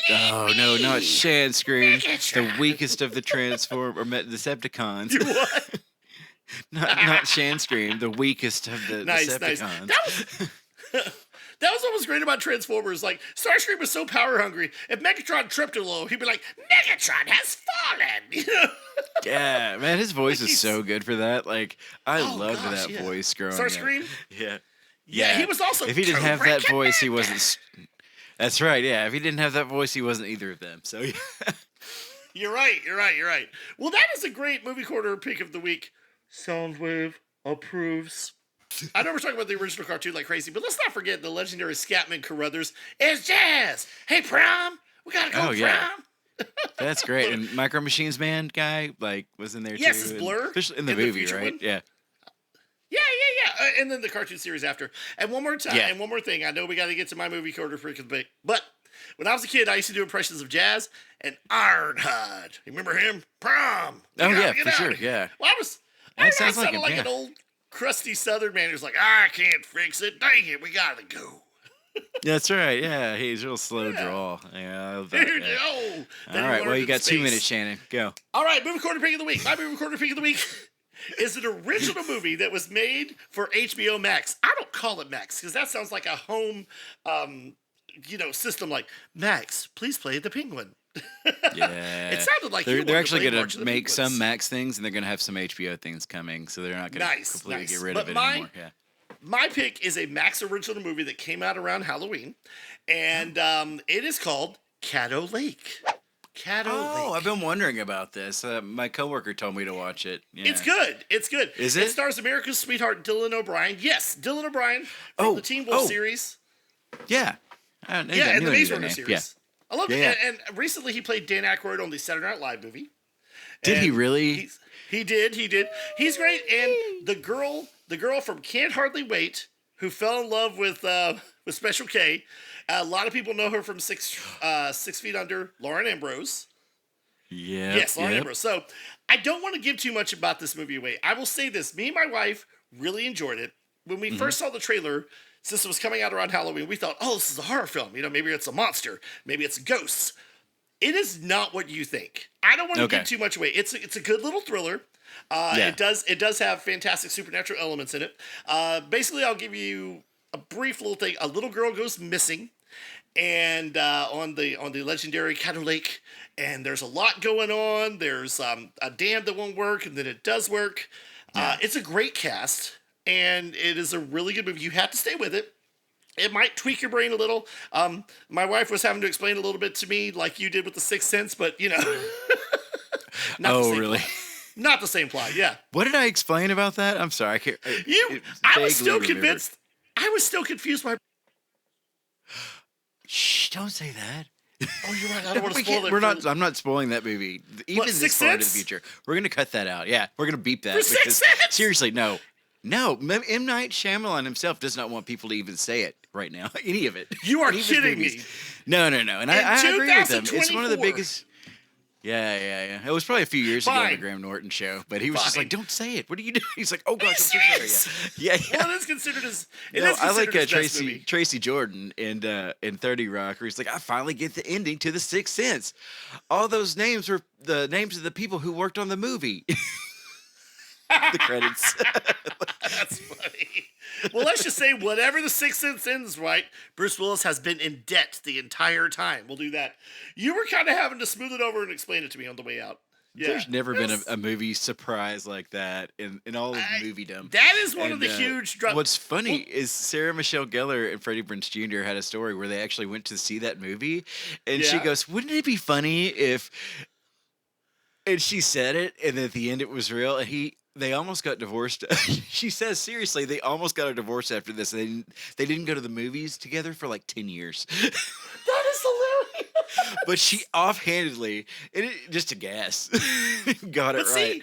Oh no, not Shanscream, the Megatron. weakest of the Decepticons. What? not Shanscream, the weakest of the Nice. Decepticons. That was what was great about Transformers. Like, Starscream was so power hungry. If Megatron tripped a little, he'd be like, Megatron has fallen. You know? Yeah, man, his voice is he's- so good for that. Like, I Oh, loved gosh, that yeah. voice growing up. Starscream? Yeah. Yeah, he was also If he didn't have Cobra that voice, he Commander. wasn't. That's right. Yeah, if he didn't have that voice, he wasn't either of them. So yeah. You're right. Well, that is a great movie corner pick of the week. Soundwave approves. I know we're talking about the original cartoon like crazy, but let's not forget the legendary Scatman Carruthers is jazz. Hey, prom, we gotta go Oh, prom. yeah. That's great. And Micro Machines Man guy was in there Yes, too. it's and- Blur especially in the in the movie, future right? one. Yeah. Yeah. And then the cartoon series after. And one more time, Yeah. and one more thing. I know we got to get to my movie corner freak of the week, but when I was a kid, I used to do impressions of jazz and Ironhide. You remember him? Prom. Oh, Get yeah, out, get for out. sure, yeah. Well, I sounds like sounded him, like yeah. an old crusty Southern man who's like, I can't fix it. Dang it, we gotta go. That's right. Yeah, he's real slow draw. Yeah, I love that. Dude, yeah. oh. All right, well, you got 2 minutes, Shannon. Go. All right, movie corner pick of the week. My movie corner pick of the week is an original movie that was made for HBO Max. I don't call it Max because that sounds like a home, system. Like Max, please play the Penguin. Yeah. It sounded like you they're wanted to actually play going March of to the make Penguins. some Max things, and they're going to have some HBO things coming, so they're not going to Nice, completely nice. get rid But of it my- anymore. Yeah. My pick is a Max original movie that came out around Halloween, and it is called Caddo Lake. Caddo Oh, Lake. I've been wondering about this. My coworker told me to watch it. Yeah. It's good. It's good. Is It it? stars America's sweetheart Dylan O'Brien. Yes, Dylan O'Brien from the Teen Wolf series. Yeah. I knew Yeah, and the I knew Maze that Runner name. series. I love Yeah, it. And recently he played Dan Aykroyd on the Saturday Night Live movie. Did he And really? He did. He's great. And the girl from Can't Hardly Wait, who fell in love with Special K. A lot of people know her from Six Feet Under, Lauren Ambrose. Yeah. Yes, Lauren Ambrose. So I don't want to give too much about this movie away. I will say this. Me and my wife really enjoyed it. When we first saw the trailer, since it was coming out around Halloween, we thought, oh, this is a horror film. Maybe it's a monster. Maybe it's ghosts. It is not what you think. I don't want to give too much away. It's a good little thriller. It does have fantastic supernatural elements in it. Basically, I'll give you a brief little thing. A little girl goes missing, and on the legendary Caddo Lake, and there's a lot going on. There's a dam that won't work, and then it does work. It's a great cast, and it is a really good movie. You have to stay with it. It might tweak your brain a little. My wife was having to explain a little bit to me, like you did with The Sixth Sense, but not really? Plot. Not the same plot. Yeah. What did I explain about that? I'm sorry. I was still convinced. I was still confused by. Shh! Don't say that. Oh, you're right. I don't want to spoil it. I'm not spoiling that movie. Even this far into the future, we're gonna cut that out. Yeah, we're gonna beep that. Seriously, no. M. Night Shyamalan himself does not want people to even say it right now. Any of it. You are kidding me. No. And I agree with him. It's one of the biggest. Yeah. It was probably a few years ago on the Graham Norton show, but he was just like, "Don't say it. What are you doing?" He's like, "Oh gosh, I'm so sorry." Yeah. Well, it is considered as. I like Tracy Jordan in 30 Rock, where he's like, "I finally get the ending to The Sixth Sense. All those names were the names of the people who worked on the movie." The credits. That's funny. Well, let's just say whatever The Sixth Sense ends, right? Bruce Willis has been in debt the entire time. We'll do that. You were kind of having to smooth it over and explain it to me on the way out. Yeah. There's never been a movie surprise like that in all of moviedom. That is one of the huge. What's funny is Sarah Michelle Gellar and Freddie Prinze Jr. had a story where they actually went to see that movie, and she goes, "Wouldn't it be funny if?" And she said it, and at the end it was real, and They almost got divorced. She says, seriously, they almost got a divorce after this. They didn't go to the movies together for like 10 years. That is hilarious. But she offhandedly, just a guess, got it right.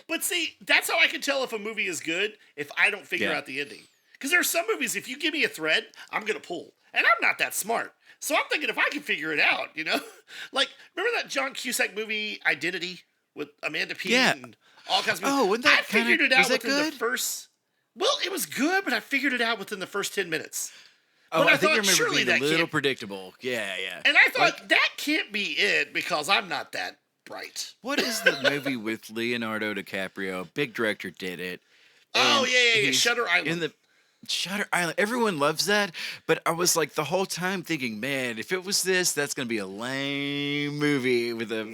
But see, that's how I can tell if a movie is good if I don't figure out the ending. Because there are some movies, if you give me a thread, I'm going to pull. And I'm not that smart. So I'm thinking if I can figure it out, Like, remember that John Cusack movie, Identity, with Amanda Peet and all kinds of movies? Oh, wasn't that I figured it out within the first... Well, it was good, but I figured it out within the first 10 minutes. But I think I remember surely being a little predictable. Yeah. And I thought, that can't be it because I'm not that bright. What is the movie with Leonardo DiCaprio? Big director did it. Oh, yeah. Shutter Island. Shutter Island. Everyone loves that, but I was like the whole time thinking, man, if it was this, that's gonna be a lame movie with a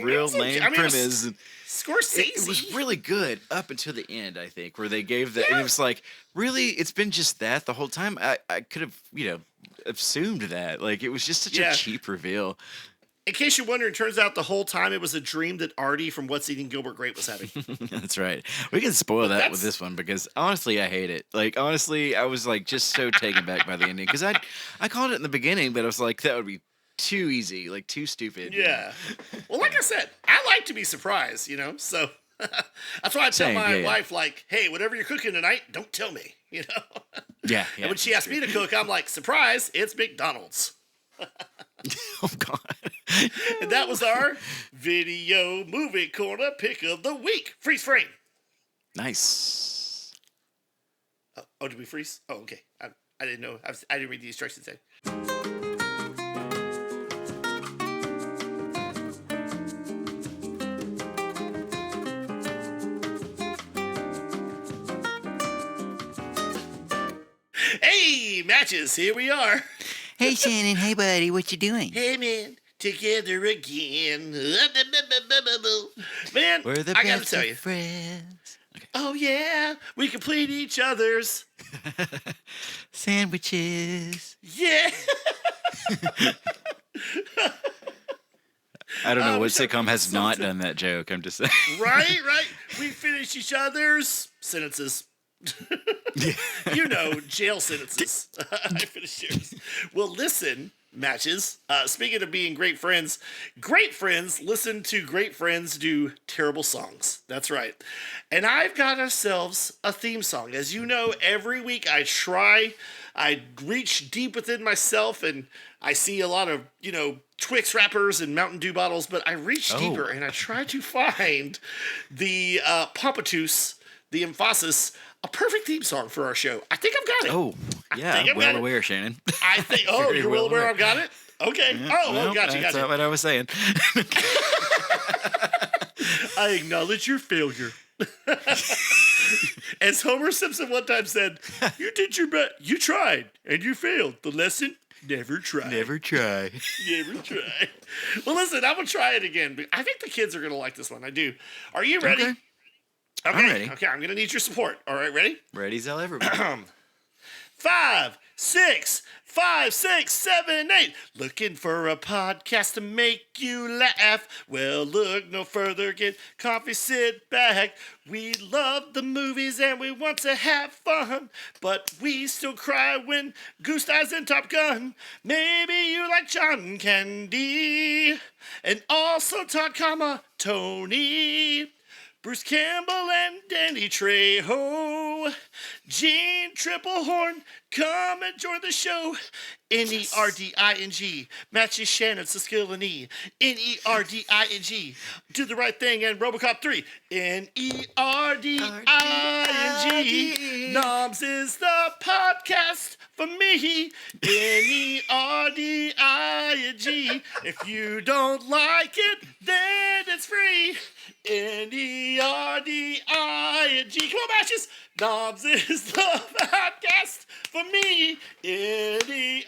real lame premise. Scorsese. It was really good up until the end, I think, where they gave that, and it was like, really, it's been just that the whole time. I could have assumed that, like, it was just such a cheap reveal. In case you're wondering, it turns out the whole time it was a dream that Artie from What's Eating Gilbert Grape was having. That's right. We can spoil that with this one because honestly, I hate it. Like, honestly, I was like just so taken back by the ending because I called it in the beginning, but I was like, that would be too easy, like too stupid. Yeah. Well, like I said, I like to be surprised, so that's why I tell my wife, like, hey, whatever you're cooking tonight, don't tell me, Yeah. And when she asks me to cook, I'm like, surprise, it's McDonald's. Oh, God. And that was our video movie corner pick of the week. Freeze frame. Nice. Oh, did we freeze? Oh, okay. I didn't know. I didn't read the instructions in. Hey, matches. Here we are. Hey, Shannon. Hey, buddy. What you doing? Hey, man. Together again. Man, we're the I gotta best tell of you. friends. Okay. Oh, yeah. We complete each other's sandwiches. Yeah. I don't know what sitcom has not done that joke. I'm just saying. Right. We finish each other's sentences. Jail sentences. I finished yours. Well, listen, Matches. Speaking of being great friends listen to great friends do terrible songs. That's right. And I've got ourselves a theme song. As you know, every week I reach deep within myself and I see a lot of, Twix wrappers and Mountain Dew bottles, but I reach deeper and I try to find the pompatus, the emphasis, a perfect theme song for our show. I think I've got it. Oh, yeah, well aware, Shannon. I think. Oh, you're well aware I've got it. Okay. Yeah, Gotcha. That's not what I was saying. I acknowledge your failure. As Homer Simpson one time said, "You did your best. You tried, and you failed. The lesson: never try. Never try. Never try." Well, listen, I'm gonna try it again. I think the kids are gonna like this one. I do. Are you ready? Okay. Okay. I'm ready. Okay. I'm gonna need your support. All right. Ready? Ready's all ever been. 5, 6, 5, 6, 7, 8. Looking for a podcast to make you laugh? Well, look no further. Get coffee, sit back. We love the movies and we want to have fun, but we still cry when Goose dies in Top Gun. Maybe you like John Candy and also Todd, Tony, Bruce Campbell and Danny Trejo, Gene Triplehorn, come and join the show. Nerding, matches Shannon, Siskel and E. Nerding, do the right thing and RoboCop 3. Nerding, NOMS is the podcast for me. Nerding, if you don't like it, then it's free. Nerding, come on, matches. NOMS is the podcast for me. Nerding,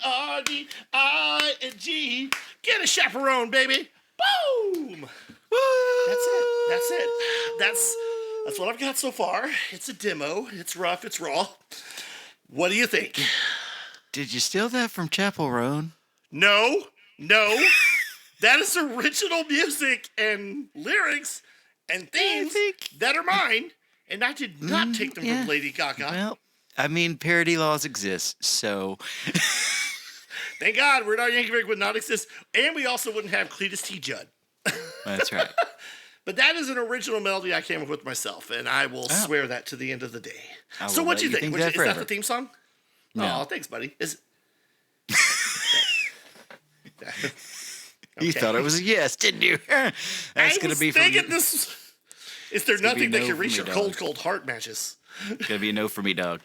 get a chaperone, baby. Boom. That's it. That's what I've got so far. It's a demo. It's rough. It's raw. What do you think? Did you steal that from Chapel Roan? No. That is original music and lyrics and themes that are mine, and I did not take them from Lady Gaga. Well, I mean, parody laws exist, so... Thank God Weird Al Yankovic would not exist, and we also wouldn't have Cletus T. Judd. That's right. But that is an original melody I came up with myself, and I will swear that to the end of the day. I So will what let do you think? that Is that forever. the theme song? No. Oh, thanks, buddy. You thought it was a yes, didn't you? That's going to be from you. this. Is there gonna be nothing that no can for reach me, your dog. cold heart matches? It's going to be a no for me, dog.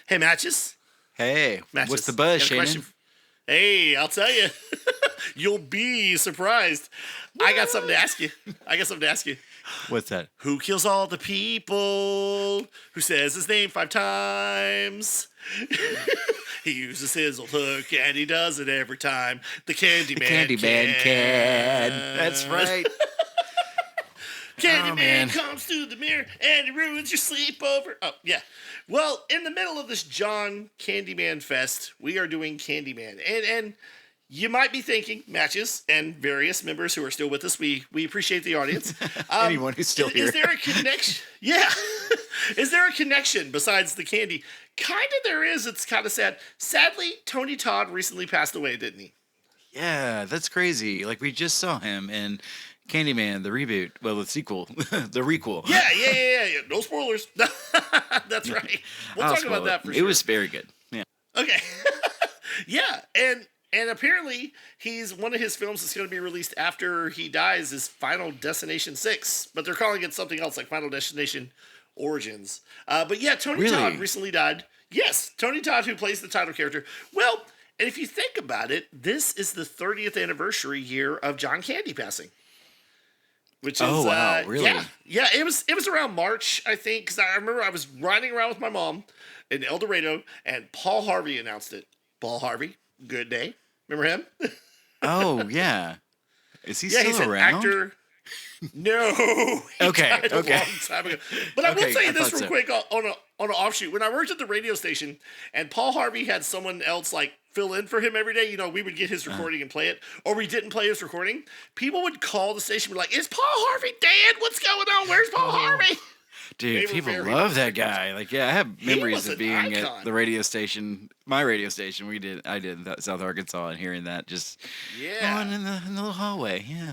Hey, matches. Hey, Matches. what's the buzz, Got a question Shannon? Hey, I'll tell you. You'll be surprised. I got something to ask you. What's that? Who kills all the people? Who says his name 5 times? He uses his old hook and he does it every time. The Candyman can. That's right. Candyman man. comes through the mirror and he ruins your sleepover. Oh, yeah. Well, in the middle of this John Candyman Fest, we are doing Candyman. And you might be thinking, matches and various members who are still with us, we appreciate the audience. Anyone who's still here. Is there a connection? Yeah. Is there a connection besides the candy? Kind of there is. It's kind of sad. Sadly, Tony Todd recently passed away, didn't he? Yeah, that's crazy. Like, we just saw him in Candyman, the reboot. Well, the sequel. The requel. Yeah. No spoilers. That's right. We'll I'll talk about spoil that it. for sure. It was very good. Yeah. Okay. Yeah, and apparently he's one of his films that's going to be released after he dies is Final Destination 6, but they're calling it something else like Final Destination Origins. But yeah, Tony Todd recently died. Yes, Tony Todd, who plays the title character. Well, and if you think about it, this is the 30th anniversary year of John Candy passing. Which is, oh, wow, really? Yeah, it was around March, I think, because I remember I was riding around with my mom in El Dorado, and Paul Harvey announced it. Paul Harvey, good day. Remember him? Oh, yeah. Is he Yeah, still he's an around? actor. No. He died a long time ago. But I will tell you this real quick on an offshoot. When I worked at the radio station, and Paul Harvey had someone else like fill in for him every day, you know, we would get his recording and play it, or we didn't play his recording, people would call the station and be like, "Is Paul Harvey dead? What's going on? Where's Paul Harvey?" Dude, people love that guy. Like, yeah, I have memories of being icon. at the radio station, my radio station. I did in South Arkansas, and hearing that just going in the little hallway. Yeah,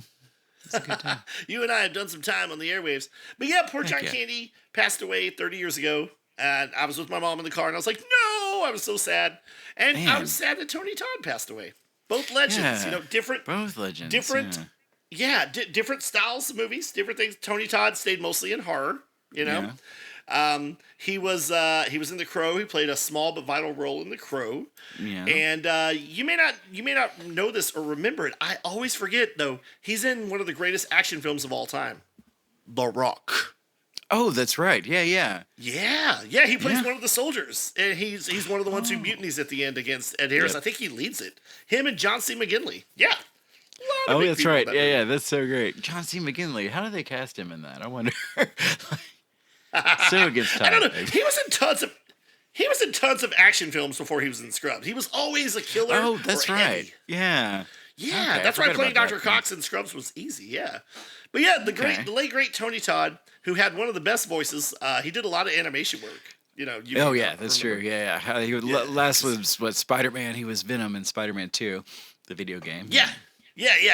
it's a good time. You and I have done some time on the airwaves, but yeah, poor John Candy passed away 30 years ago, and I was with my mom in the car, and I was like, no, I was so sad, and I was sad that Tony Todd passed away. Both legends, you know, different. Both legends, different. Different styles of movies, different things. Tony Todd stayed mostly in horror. You know, he was in The Crow. He played a small but vital role in The Crow. Yeah. And you may not know this or remember it. I always forget though. He's in one of the greatest action films of all time, The Rock. Oh, that's right. Yeah. He plays one of the soldiers, and he's one of the ones who mutinies at the end against Ed Harris. Yep. I think he leads it. Him and John C. McGinley. Yeah. Oh, that's right. Yeah. That's so great. John C. McGinley. How did they cast him in that? I wonder. So against time. I don't know. He was in tons of action films before he was in Scrubs. He was always a killer. Oh, that's right. Eddie. Yeah. Yeah, okay, that's why playing Dr. That. Cox in Scrubs was easy. Yeah, but yeah, the late great Tony Todd, who had one of the best voices. He did a lot of animation work. You know. That's true. Yeah. He was last was what Spider-Man. He was Venom in Spider-Man 2, the video game. Yeah.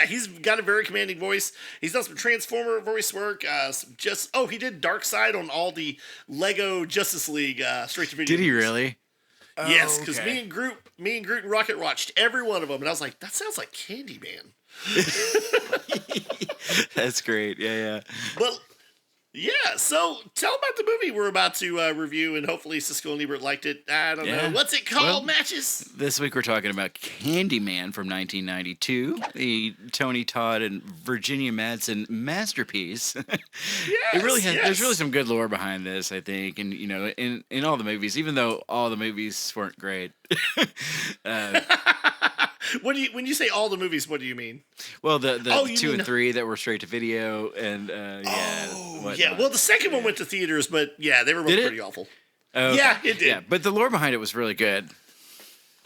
He's got a very commanding voice. He's done some Transformer voice work. He did Darkseid on all the Lego Justice League straight to video. Did he really? Yes, because me and Groot and Rocket watched every one of them, and I was like, that sounds like Candyman. That's great. Yeah. But yeah, so tell about the movie we're about to review, and hopefully Siskel and Ebert liked it. I don't know. What's it called, Matches? This week we're talking about Candyman from 1992, the Tony Todd and Virginia Madsen masterpiece. It really has. There's really some good lore behind this, I think, and you know, in all the movies, even though all the movies weren't great. When you say all the movies, what do you mean? Well, the 2 and 3 that were straight to video, and Well, the second one went to theaters, but yeah, they were both pretty awful. Oh, yeah, it did. Yeah, but the lore behind it was really good.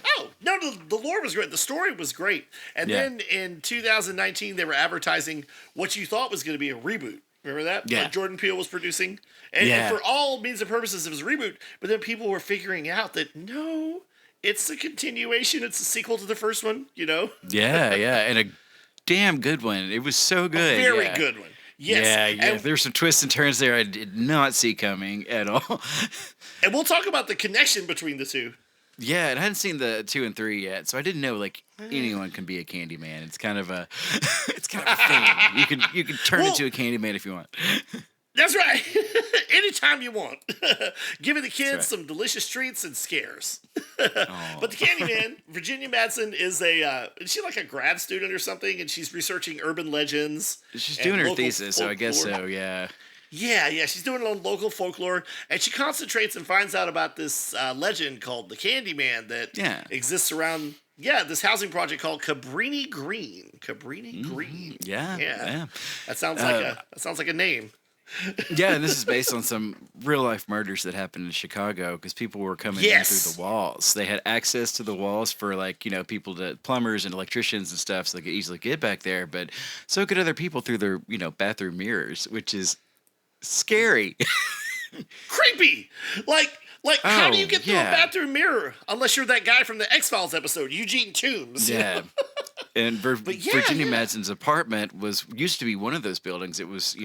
Oh no, the lore was great. The story was great, and then in 2019 they were advertising what you thought was going to be a reboot. Remember that? Yeah. Like Jordan Peele was producing, and for all means and purposes, it was a reboot. But then people were figuring out that no. It's a continuation. It's a sequel to the first one, you know? Yeah, and a damn good one. It was so good. A very good one. Yes. Yeah. There's some twists and turns there I did not see coming at all. And we'll talk about the connection between the two. Yeah, and I hadn't seen the 2 and 3 yet, so I didn't know like anyone can be a Candyman. It's kind of a thing. You can turn into a Candyman if you want. That's right. Anytime you want. Giving the kids some delicious treats and scares. But the Candyman, Virginia Madsen, is is she like a grad student or something? And she's researching urban legends. She's doing her thesis, so I guess so, yeah. Yeah, she's doing it on local folklore. And she concentrates and finds out about this legend called the Candyman that exists around this housing project called Cabrini Green. Cabrini Green. Yeah. That sounds like a name. Yeah, and this is based on some real life murders that happened in Chicago because people were coming in through the walls. They had access to the walls for plumbers and electricians and stuff, so they could easily get back there. But so could other people through their bathroom mirrors, which is scary, creepy. Like how do you get through a bathroom mirror unless you're that guy from the X-Files episode, Eugene Toombs? Yeah. And Virginia Madsen's apartment used to be one of those buildings. It was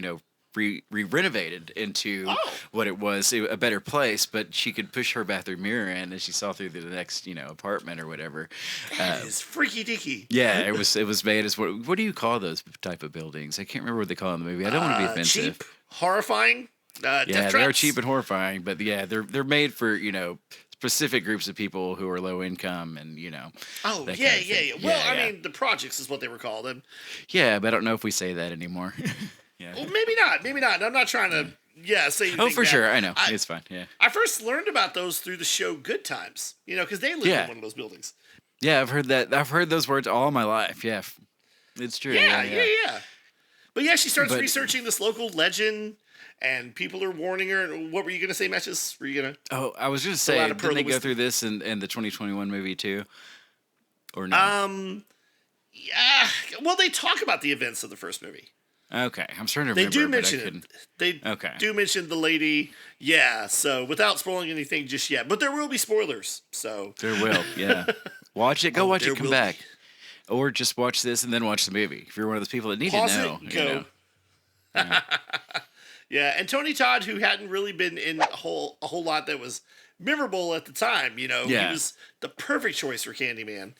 renovated into what it was, a better place, but she could push her bathroom mirror in as she saw through the next, apartment or whatever. That is freaky deaky. Yeah, it was made as what do you call those type of buildings? I can't remember what they call it in the movie. I don't want to be offensive. Cheap, horrifying. Yeah, they're cheap and horrifying, but yeah, they're made for specific groups of people who are low income and Oh yeah. Well, I mean, the projects is what they were called. And yeah, but I don't know if we say that anymore. Yeah. Well, maybe not. I'm not trying to say anything. Oh, for bad. Sure. I know. It's fine. Yeah. I first learned about those through the show Good Times, because they live in one of those buildings. Yeah, I've heard that. I've heard those words all my life. Yeah. It's true. Yeah. But yeah, she starts researching this local legend, and people are warning her. What were you going to say, Matches? Were you going to? Oh, I was going to say, didn't they go through this in the 2021 movie too? Or no? Yeah. Well, they talk about the events of the first movie. Okay, I'm starting to They remember. do but mention I it. couldn't. They Okay. do mention the lady. Yeah. So without spoiling anything just yet, but there will be spoilers. So There will, yeah. Watch it. Go watch there it. Come will back, or just watch this and then watch the movie. If you're one of those people that need Pause to know, it, go. Yeah, and Tony Todd, who hadn't really been in a whole lot that was memorable at the time, he was the perfect choice for Candyman.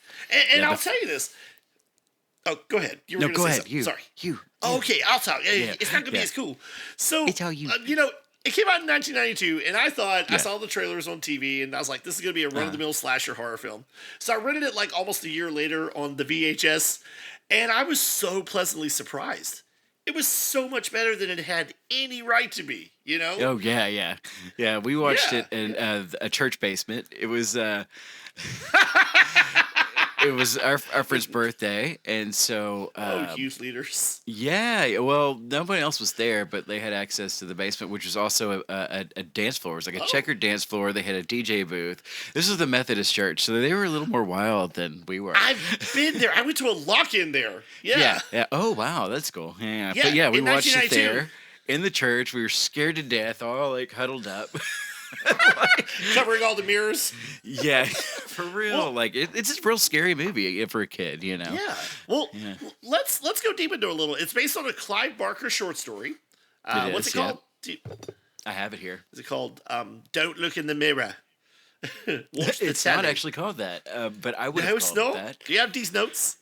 And I'll tell you this. Oh, go ahead. You were No, gonna go say ahead. something. You. Sorry. You. Oh, okay, I'll talk. Yeah. It's not gonna be as cool. So It's all you. It came out in 1992, and I thought I Yeah. saw the trailers on TV, and I was like, "This is gonna be a run-of-the-mill slasher horror film." So I rented it like almost a year later on the VHS, and I was so pleasantly surprised. It was so much better than it had any right to be. Oh yeah. We watched Yeah. it in a church basement. It was it was our friend's birthday, and so Youth leaders. yeah. Well, nobody else was there, but they had access to the basement, which was also a dance floor. It was like a checkered dance floor. They had a DJ booth. This was the Methodist church, so they were a little more wild than we were. I've been there. I went to a lock-in there. Yeah. Yeah. Oh, wow. That's cool. Yeah. Yeah, But yeah, we in watched it 1992. there in the church. We were scared to death, all like huddled up. Covering all the mirrors. Yeah. For real. Well- it's a real scary movie for a kid, Yeah. Well, let's go deep into it a little. It's based on a Clive Barker short story. It What's is, it called? I have it here. Is it called Don't Look in the Mirror? Watch the It's not telly. actually called that, but I would No, have it's called not. it that. Do you have these notes?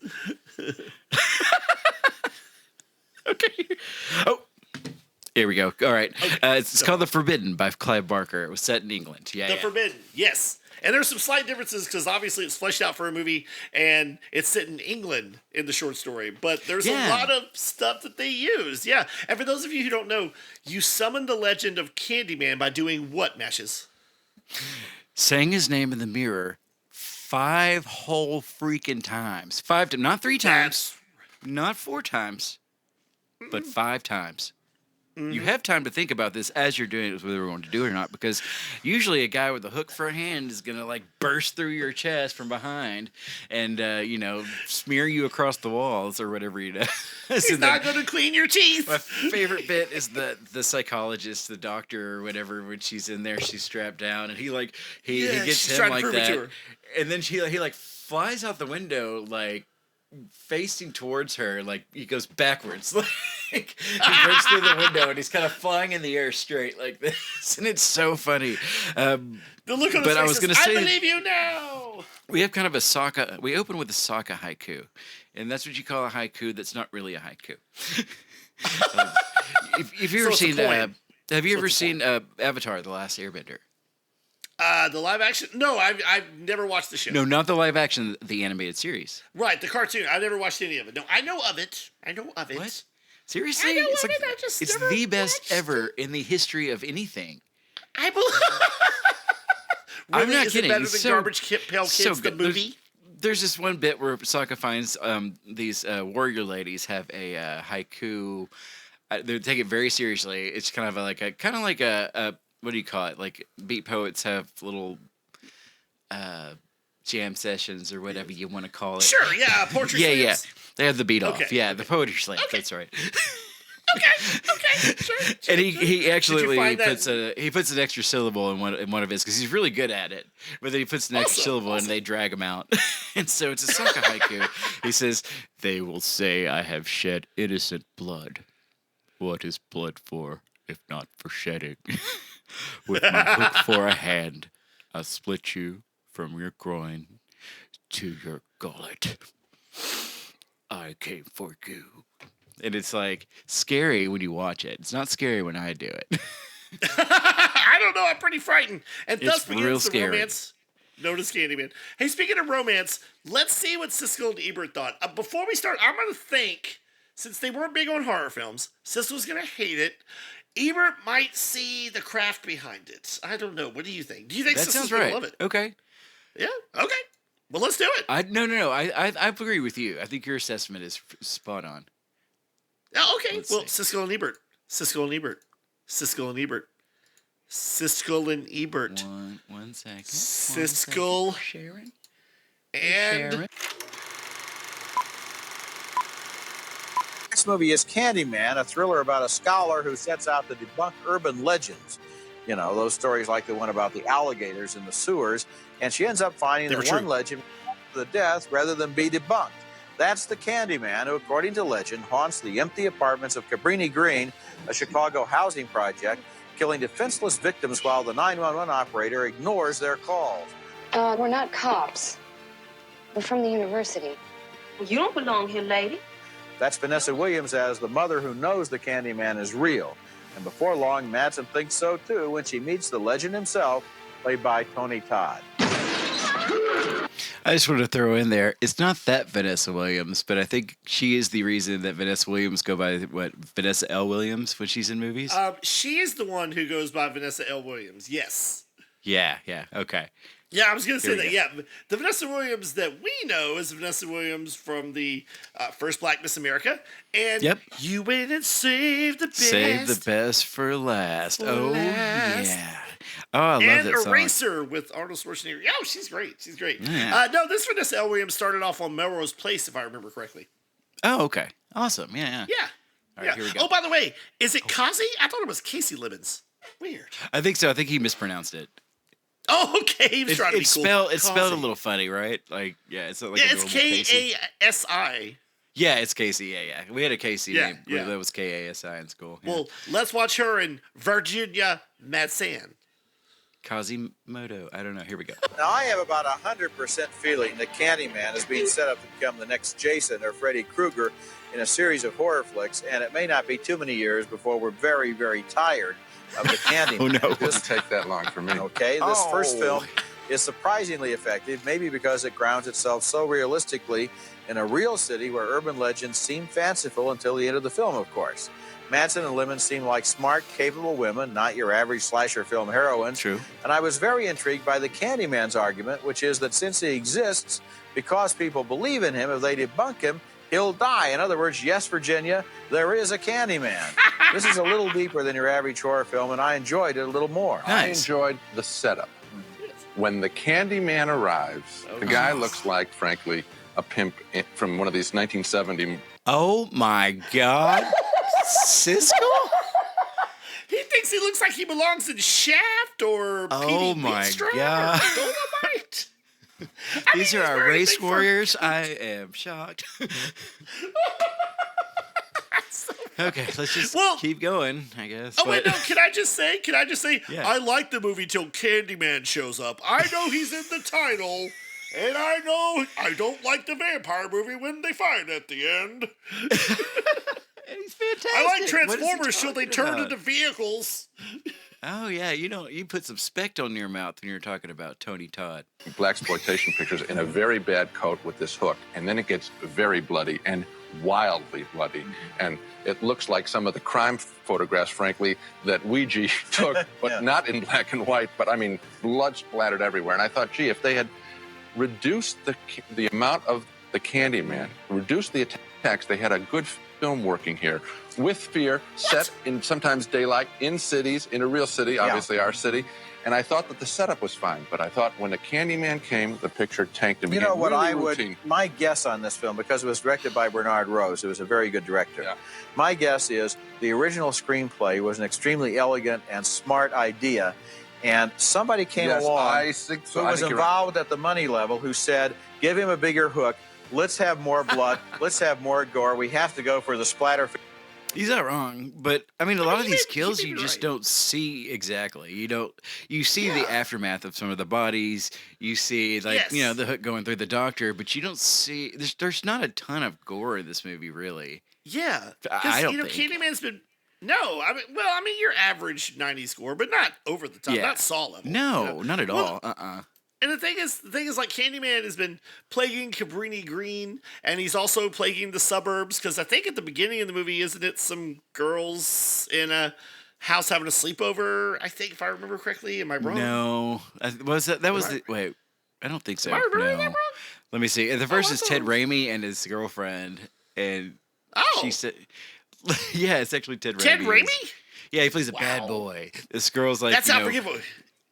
Okay. Oh, here we go. All right. It's called The Forbidden by Clive Barker. It was set in England. Yeah. The Forbidden. Yes. And there's some slight differences because obviously it's fleshed out for a movie and it's set in England in the short story. But there's a lot of stuff that they use. Yeah. And for those of you who don't know, you summon the legend of Candyman by doing what, Mashes? Saying his name in the mirror 5 whole freaking times. 5 times. Not 3 times. Not 4 times. But 5 times. You have time to think about this as you're doing it, whether we're going to do it or not, because usually a guy with a hook for a hand is going to burst through your chest from behind and, smear you across the walls or whatever you do. He's not going to clean your teeth. My favorite bit is the psychologist, the doctor or whatever, when she's in there, she's strapped down, and he gets she's him trying to like prove it to that, her. and then he flies out the window facing towards her, he goes backwards, he breaks through the window, and he's kind of flying in the air straight like this, and it's so funny. The look on his But I face was says, gonna say- I believe you now. We have kind of a Sokka. We open with a Sokka haiku, and that's what you call a haiku. That's not really a haiku. If you So ever it's a seen, poem. have you ever it's a seen Avatar: The Last Airbender? The live action? No, I've never watched the show. No, not the live action, the animated series. Right, the cartoon. I've never watched any of it. No, I know of it. What? Seriously? I know It's of it, I just it's never the best watched ever in the history of anything. I believe. I'm not Is kidding. It better It's than so- Garbage Pail Kids, so the good. movie? There's this one bit where Sokka finds these warrior ladies have a haiku. They take it very seriously. It's kind of like a what do you call it? Like beat poets have little jam sessions or whatever you want to call it. Sure, yeah, poetry Yeah. slams. They have the beat off. Okay, Yeah, the poetry slam. Okay. That's right. Okay, sure. And he actually find that- puts an extra syllable in one of his because he's really good at it. But then he puts an extra syllable and they drag him out. And so it's a Sokka haiku. He says, "They will say I have shed innocent blood. What is blood for, if not for shedding? With my hook for a hand, I'll split you from your groin to your gullet. I came for you." And it's scary when you watch it. It's not scary when I do it. I don't know. I'm pretty frightened. And It's thus begins real the scary. romance known as Candyman. Hey, speaking of romance, let's see what Siskel and Ebert thought. Before we start, I'm going to think, since they weren't big on horror films, Siskel's going to hate it. Ebert might see the craft behind it. I don't know. What do you think? Do you think That Siskel's sounds going right. to love it? Okay. Yeah? Okay. Well, let's do it. No. I agree with you. I think your assessment is spot on. Oh, okay. Let's Well, see. Siskel and Ebert. Siskel and Ebert. Siskel and Ebert. Siskel and Ebert. One second. Siskel Sharon. and Sharon. This movie is Candyman, a thriller about a scholar who sets out to debunk urban legends. You know, those stories like the one about the alligators in the sewers. And she ends up finding that one legend the death rather than be debunked. That's the Candyman who, according to legend, haunts the empty apartments of Cabrini Green, a Chicago housing project, killing defenseless victims while the 911 operator ignores their calls. We're not cops. We're from the university. You don't belong here, lady. That's Vanessa Williams as the mother who knows the Candyman is real. And before long, Madsen thinks so too when she meets the legend himself, played by Tony Todd. I just want to throw in there, it's not that Vanessa Williams, but I think she is the reason that Vanessa Williams go by, Vanessa L. Williams when she's in movies? She is the one who goes by Vanessa L. Williams, yes. Yeah, okay. Yeah, I was going to say that, yeah. The Vanessa Williams that we know is Vanessa Williams from the first Black Miss America. And You went and saved the best. Save the best for last. Yeah. Oh, I love that song. And Eraser with Arnold Schwarzenegger. Oh, she's great. She's great. Yeah. No, this Vanessa L. Williams started off on Melrose Place, if I remember correctly. Oh, okay. Awesome. Yeah. All right, here we go. Oh, by the way, is it Kazi? I thought it was Casey Lemons. Weird. I think so. I think he mispronounced it. Oh, okay. He was trying to be cool. It's spelled a little funny, right? Like, yeah, it's not like it's Kasi. Yeah, it's Casey. Yeah. We had a Casey name. Yeah. That was Kasi in school. Yeah. Well, let's watch her in Virginia Madsen. Quasimodo. I don't know. Here we go. Now, I have about 100% feeling that Candyman is being set up to become the next Jason or Freddy Krueger in a series of horror flicks, and it may not be too many years before we're very, very tired of the Candyman. Oh, no. It doesn't take that long for me. Okay, this first film is surprisingly effective, maybe because it grounds itself so realistically in a real city where urban legends seem fanciful until the end of the film, of course. Madsen and Lemon seem like smart, capable women, not your average slasher film heroines. True. And I was very intrigued by the Candyman's argument, which is that since he exists, because people believe in him, if they debunk him, he'll die. In other words, yes, Virginia, there is a Candyman. This is a little deeper than your average horror film, and I enjoyed it a little more. Nice. I enjoyed the setup. When the Candyman arrives, the guy looks like, frankly, a pimp from one of these 1970. Oh, my God. Siskel? He thinks he looks like he belongs in Shaft or Oh, PD my Beanstra God. or Dolomite. These are our race warriors. I am shocked. Okay, let's just keep going, I guess. Oh, wait, no, can I just say, Yeah. I like the movie till Candyman shows up. I know he's in the title, and I know I don't like the vampire movie when they fight at the end. He's fantastic. I like Transformers till they turn into vehicles. Oh, yeah, you put some spect on your mouth when you're talking about Tony Todd. Blaxploitation pictures in a very bad coat with this hook, and then it gets very bloody and wildly bloody, and it looks like some of the crime photographs, frankly, that Ouija took, but not in black and white, but I mean, blood splattered everywhere. And I thought, gee, if they had reduced the amount of the Candyman, reduced the attacks, they had a good film working here with fear, set in sometimes daylight, in cities, in a real city, obviously our city. And I thought that the setup was fine, but I thought when the Candyman came, the picture tanked and became really routine. My guess on this film, because it was directed by Bernard Rose, who was a very good director. Yeah. My guess is the original screenplay was an extremely elegant and smart idea, and somebody came along who was involved at the money level who said, give him a bigger hook, let's have more blood, let's have more gore, we have to go for the splatter. He's not wrong, but I mean, a lot of these kills you just don't see exactly. You see the aftermath of some of the bodies. You see, like, the hook going through the doctor, but you don't see. There's not a ton of gore in this movie, really. Yeah, I don't think. Candyman's been. No, I mean, your average '90s gore, but not over the top, not Saw level. No, not at all. And the thing is, like, Candyman has been plaguing Cabrini Green, and he's also plaguing the suburbs, because I think at the beginning of the movie, isn't it some girls in a house having a sleepover, I think, if I remember correctly? Am I wrong? No. Wait, I don't think so. Am I remembering that wrong? Let me see. The first is Ted Raimi and his girlfriend, and she said, yeah, it's actually Ted Raimi. Ted Raimi? Yeah, he plays a bad boy. This girl's like, that's unforgivable.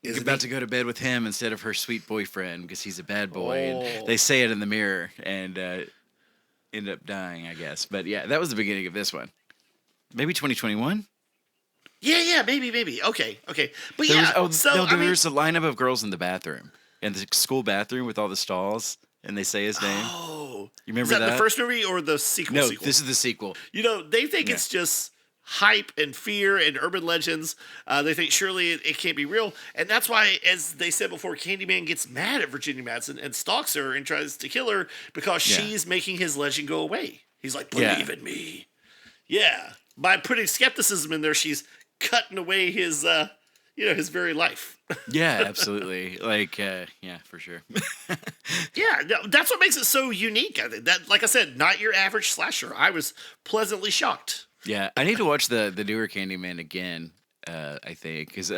He's about to go to bed with him instead of her sweet boyfriend because he's a bad boy. And they say it in the mirror. And ended up dying, I guess. But yeah, that was the beginning of this one. Maybe 2021. Yeah, maybe. Okay. But There's a lineup of girls in the bathroom, in the school bathroom with all the stalls, and they say his name. Oh, you remember is that that? the first movie or the sequel? No, this is the sequel. They think it's just hype and fear and urban legends. They think surely it can't be real, and that's why, as they said before, Candyman gets mad at Virginia Madsen and stalks her and tries to kill her because she's making his legend go away. He's like, believe in me. Yeah, by putting skepticism in there, she's cutting away his his very life. Yeah, absolutely. For sure. Yeah, that's what makes it so unique. I think that, like I said, not your average slasher. I was pleasantly shocked. Yeah, I need to watch the newer Candyman again. I think because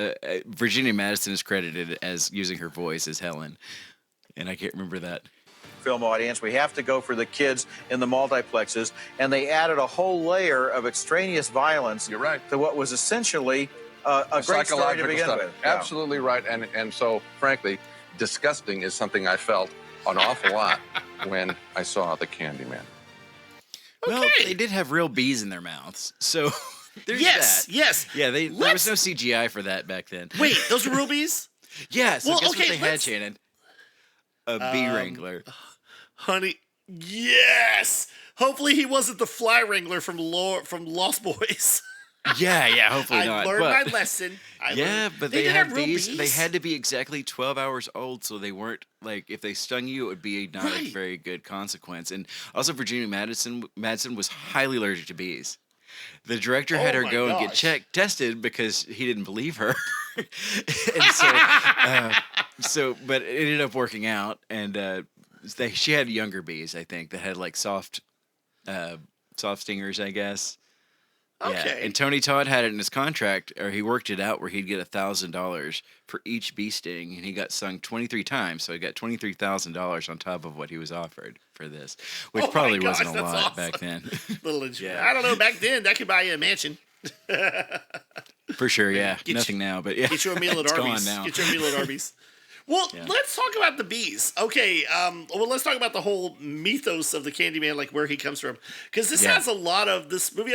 Virginia Madsen is credited as using her voice as Helen, and I can't remember that. Film audience, we have to go for the kids in the multiplexes, and they added a whole layer of extraneous violence. You're right. To what was essentially a great story to begin with. Yeah. Absolutely right. And so, frankly, disgusting is something I felt an awful lot when I saw the Candyman. Well, they did have real bees in their mouths, so there's that. Yes. Yeah, there was no CGI for that back then. Wait, those were real bees? Yeah, so guess what they had, Shannon? A bee wrangler. Honey, yes. Hopefully he wasn't the fly wrangler from Lost Boys. Yeah, hopefully not. I learned my lesson. But they had bees. They had to be exactly 12 hours old, so they weren't, like, if they stung you, it would be not a very good consequence. And also, Virginia Madsen was highly allergic to bees. The director had her go and get tested because he didn't believe her. And but it ended up working out, and she had younger bees, I think, that had like soft stingers, I guess. Okay. Yeah. And Tony Todd had it in his contract, or he worked it out where he'd get $1,000 for each bee sting, and he got stung 23 times, so he got $23,000 on top of what he was offered for this, which probably wasn't a lot back then. I don't know. Back then, that could buy you a mansion. For sure, yeah. Nothing now, but yeah. Get you a meal at Arby's. Get you a meal at Arby's. Well, let's talk about the bees. Okay, let's talk about the whole mythos of the Candyman, like where he comes from, because this movie has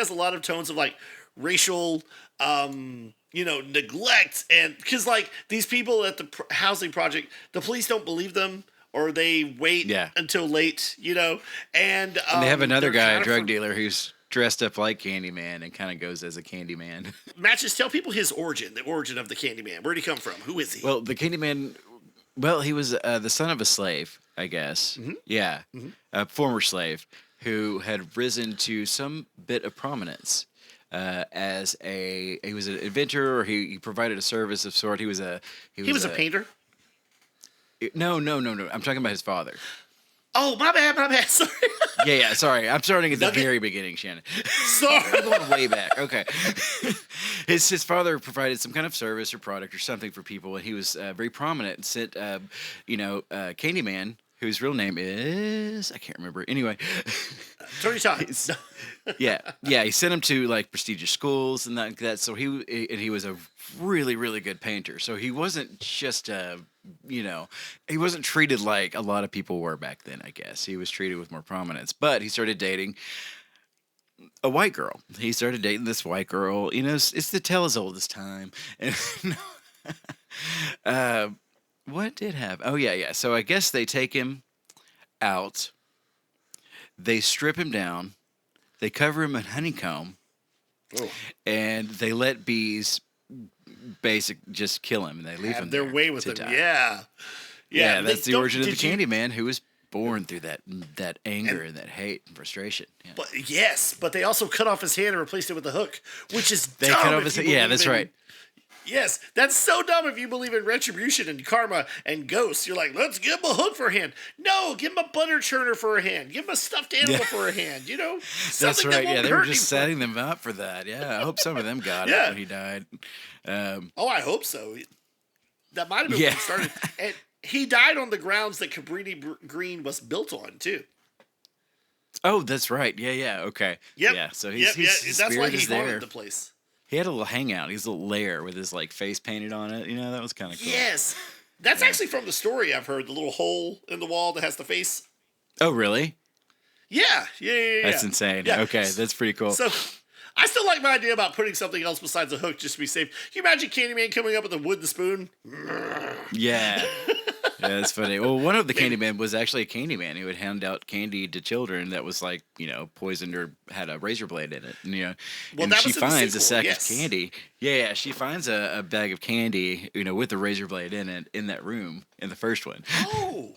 a lot of tones of like racial, neglect, and because like these people at the housing project, the police don't believe them, or they wait until late, and they have another guy, a drug dealer, who's dressed up like Candyman and kind of goes as a Candyman. Matches, tell people his origin, the origin of the Candyman. Where'd he come from? Who is he? Well, the Candyman. Well, he was the son of a slave, I guess. Mm-hmm. Yeah, a former slave who had risen to some bit of prominence as he was an inventor, or he provided a service of sort. He was a painter. No. I'm talking about his father. Oh, my bad. Sorry. Yeah. Sorry, I'm starting at the very beginning, Shannon. Sorry, I'm going way back. Okay. His father provided some kind of service or product or something for people, and he was very prominent and sent, Candyman, whose real name is I can't remember. Anyway, Tony Todd. Yeah. He sent him to like prestigious schools and that. So he was a really, really good painter. So he wasn't just he wasn't treated like a lot of people were back then, I guess. He was treated with more prominence. But he started dating a white girl. He started dating this white girl. It's the tale as old as time. And what did happen? Oh, yeah. So I guess they take him out. They strip him down. They cover him in honeycomb. Oh. And they let bees just kill him, and they leave him their there way with him. Die. Yeah. That's the origin of the Candyman, who was born through that anger and that hate and frustration. Yeah. But they also cut off his hand and replaced it with a hook, which is dumb. Cut off his hand. Yeah, that's right. Yes, that's so dumb if you believe in retribution and karma and ghosts. You're like, let's give him a hook for a hand. No, give him a butter churner for a hand. Give him a stuffed animal for a hand. That's right. They were just setting them up for that. Yeah, I hope some of them got it when he died. I hope so. That might have been when he started. And he died on the grounds that Cabrini Green was built on, too. Oh, that's right. Yeah. Okay. Yep. Yeah. So his that's why he there. haunted the place. He had a little hangout. He's a little lair with his face painted on it. That was kind of cool. Yes, that's actually from the story I've heard. The little hole in the wall that has the face. Oh, really? Yeah. That's insane. Yeah. Okay, that's pretty cool. So, I still like my idea about putting something else besides a hook just to be safe. Can you imagine Candyman coming up with a wooden spoon? Yeah. Yeah, that's funny. Well, one of the Candyman was actually a Candyman who would hand out candy to children that was like, poisoned or had a razor blade in it. And, and that she was in the finds a sequel, sack yes. of candy. Yeah, she finds a bag of candy, with a razor blade in it in that room in the first one. Oh.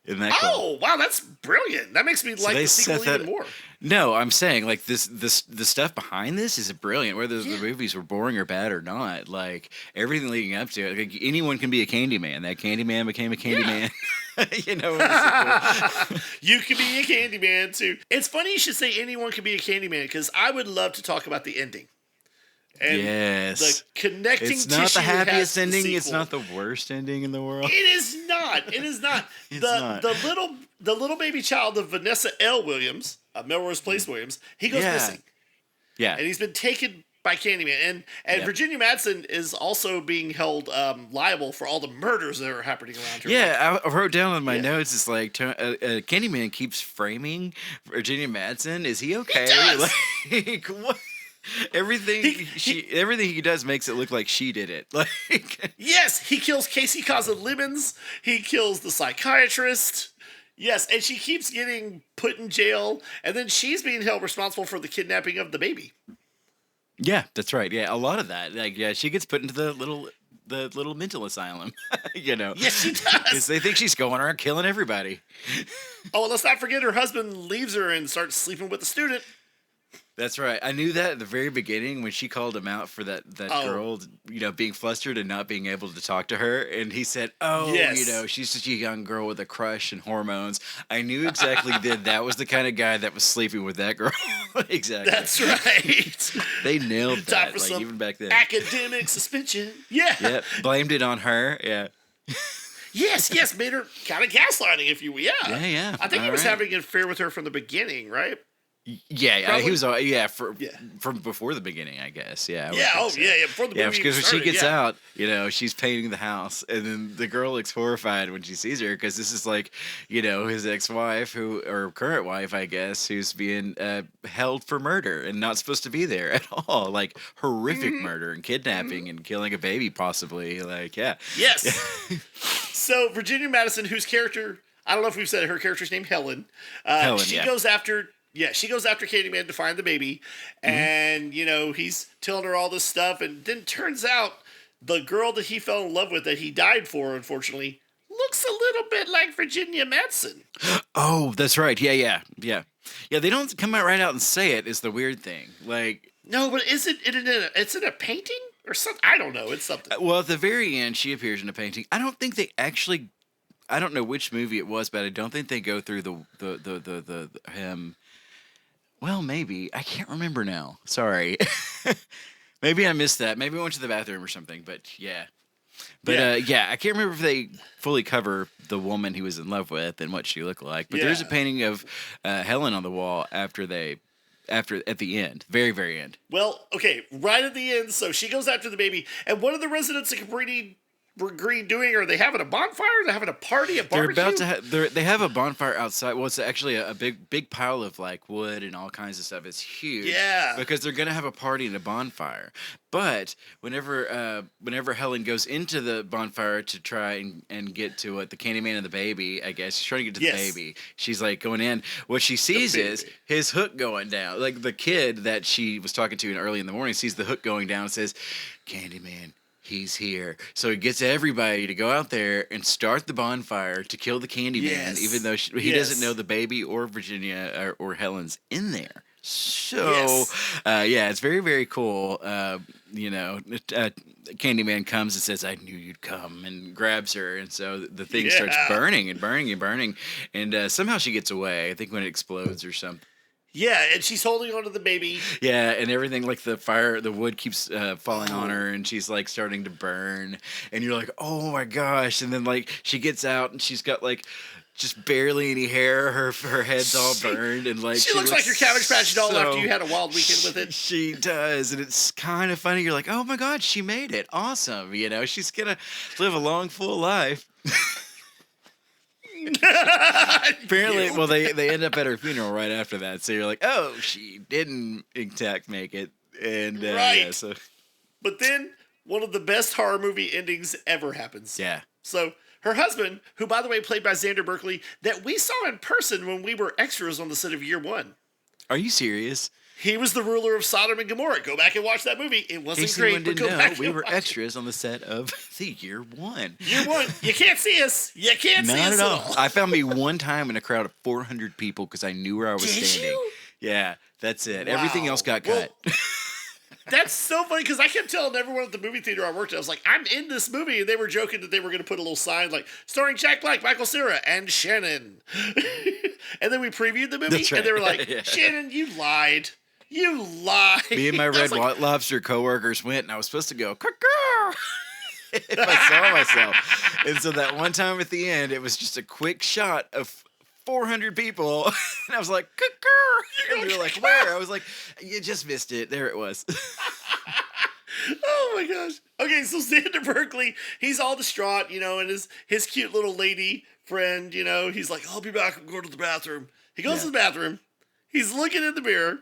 Isn't that cool? Oh, wow, that's brilliant. That makes me like the sequel even more. No, I'm saying like the stuff behind this is brilliant. Whether the movies were boring or bad or not, like everything leading up to it, like anyone can be a Candyman. That Candyman became a Candyman. You could be a Candyman too. It's funny you should say anyone can be a Candyman because I would love to talk about the ending. And yes. the connecting It's not the tissue it has happiest to the ending. It's sequel. not the worst ending in the world. It is not. It is not. It's the not. the little baby child of Vanessa L. Williams, Melrose Place Williams, he goes missing. Yeah. And he's been taken by Candyman. And Virginia Madsen is also being held liable for all the murders that are happening around her. Yeah, I wrote down in my notes, it's like, Candyman keeps framing Virginia Madsen. Is he okay? He does. Like, what? Everything he does makes it look like she did it. Like, yes, he kills Casey Lemons. He kills the psychiatrist. Yes, and she keeps getting put in jail, and then she's being held responsible for the kidnapping of the baby. yeah, that's right. Yeah, a lot of that. Like, yeah, she gets put into the little mental asylum. Yes, she does. Because they think she's going around killing everybody. Oh, and let's not forget her husband leaves her and starts sleeping with the student. That's right. I knew that at the very beginning when she called him out for that girl, being flustered and not being able to talk to her. And he said, she's just a young girl with a crush and hormones. I knew exactly then that was the kind of guy that was sleeping with that girl. Exactly. That's right. They nailed Time that, for like, some even back then. academic suspension. Yeah. Yep. Blamed it on her. Yeah. Yes. Made her kind of gaslighting, if you will. Yeah. Yeah. I think he was having an affair with her from the beginning, right? Yeah, he was. From before the beginning, I guess. Yeah. Before the movie because when she started, gets out, she's painting the house, and then the girl looks horrified when she sees her because this is like, his ex-wife or current wife, I guess, who's being held for murder and not supposed to be there at all, like horrific murder and kidnapping and killing a baby, possibly. Like, yeah. Yes. So Virginia Madsen, whose character, I don't know if we've said her character's name, Helen. She goes after Candyman to find the baby, and, he's telling her all this stuff, and then turns out the girl that he fell in love with that he died for, unfortunately, looks a little bit like Virginia Madsen. Oh, that's right. Yeah, they don't come out right out and say it is the weird thing. Like, no, but is it it's in a painting or something? I don't know. It's something. Well, at the very end, she appears in a painting. I don't think they actually, I don't know which movie it was, but I don't think they go through the him. Well, maybe. I can't remember now. Sorry. Maybe I missed that. Maybe I went to the bathroom or something, but yeah. But I can't remember if they fully cover the woman he was in love with and what she looked like. But there's a painting of Helen on the wall at the end. Very, very end. Well, okay, right at the end, so she goes after the baby, and what are the residents of Cabrini Green doing? Are they having a bonfire? Are they having a party, a barbecue? They're about to they have a bonfire outside. Well, it's actually a big pile of like wood and all kinds of stuff. It's huge. Yeah. Because they're gonna have a party and a bonfire. But whenever Helen goes into the bonfire to try and get to the Candyman and the baby, I guess she's trying to get to the baby. She's like going in. What she sees is his hook going down. Like the kid that she was talking to early in the morning sees the hook going down and says, "Candyman, he's here." So he gets everybody to go out there and start the bonfire to kill the Candyman, even though he doesn't know the baby or Virginia or Helen's in there. So, it's very, very cool. Candyman comes and says, "I knew you'd come," and grabs her. And so the thing starts burning and burning and burning. And somehow she gets away, I think when it explodes or something. Yeah, and she's holding onto the baby. Yeah, and everything, like the wood keeps falling on her, and she's like starting to burn, and you're like, oh my gosh! And then like she gets out, and she's got like just barely any hair. Her head's all burned, and like she looks like your Cabbage Patch doll after you had a wild weekend with it. She does, and it's kind of funny. You're like, oh my god, she made it! Awesome, she's gonna live a long, full life. Apparently, well, they end up at her funeral right after that. So you're like, oh, she didn't exact make it. And Right. yeah, so But then one of the best horror movie endings ever happens. yeah. So her husband, who by the way played by Xander Berkeley, that we saw in person when we were extras on the set of Year One. Are you serious? He was the ruler of Sodom and Gomorrah. Go back and watch that movie. It wasn't Case great, anyone but didn't go know, back we and were watch it. extras on the set of the Year One. Year One. You can't see us. You can't see Not us at all. I found me one time in a crowd of 400 people because I knew where I was Did standing. you? Yeah, that's it. Wow. Everything else got cut. Well, that's so funny because I kept telling everyone at the movie theater I worked at, I was like, I'm in this movie. And they were joking that they were going to put a little sign like, starring Jack Black, Michael Cera, and Shannon. And then we previewed the movie, That's right. and they were like, Yeah. Shannon, you lied. You lied. Me and my I was Red like, Lobster coworkers went, and I was supposed to go, "Caw-caw," if I saw myself. And so that one time at the end, it was just a quick shot of 400 people. And I was like, "Caw-caw." And we were like, where? I was like, you just missed it. There it was. Oh my gosh. Okay, so Xander Berkeley, he's all distraught, and his cute little lady friend, he's like, I'll be back. I'm going to the bathroom. He goes to the bathroom. He's looking in the mirror,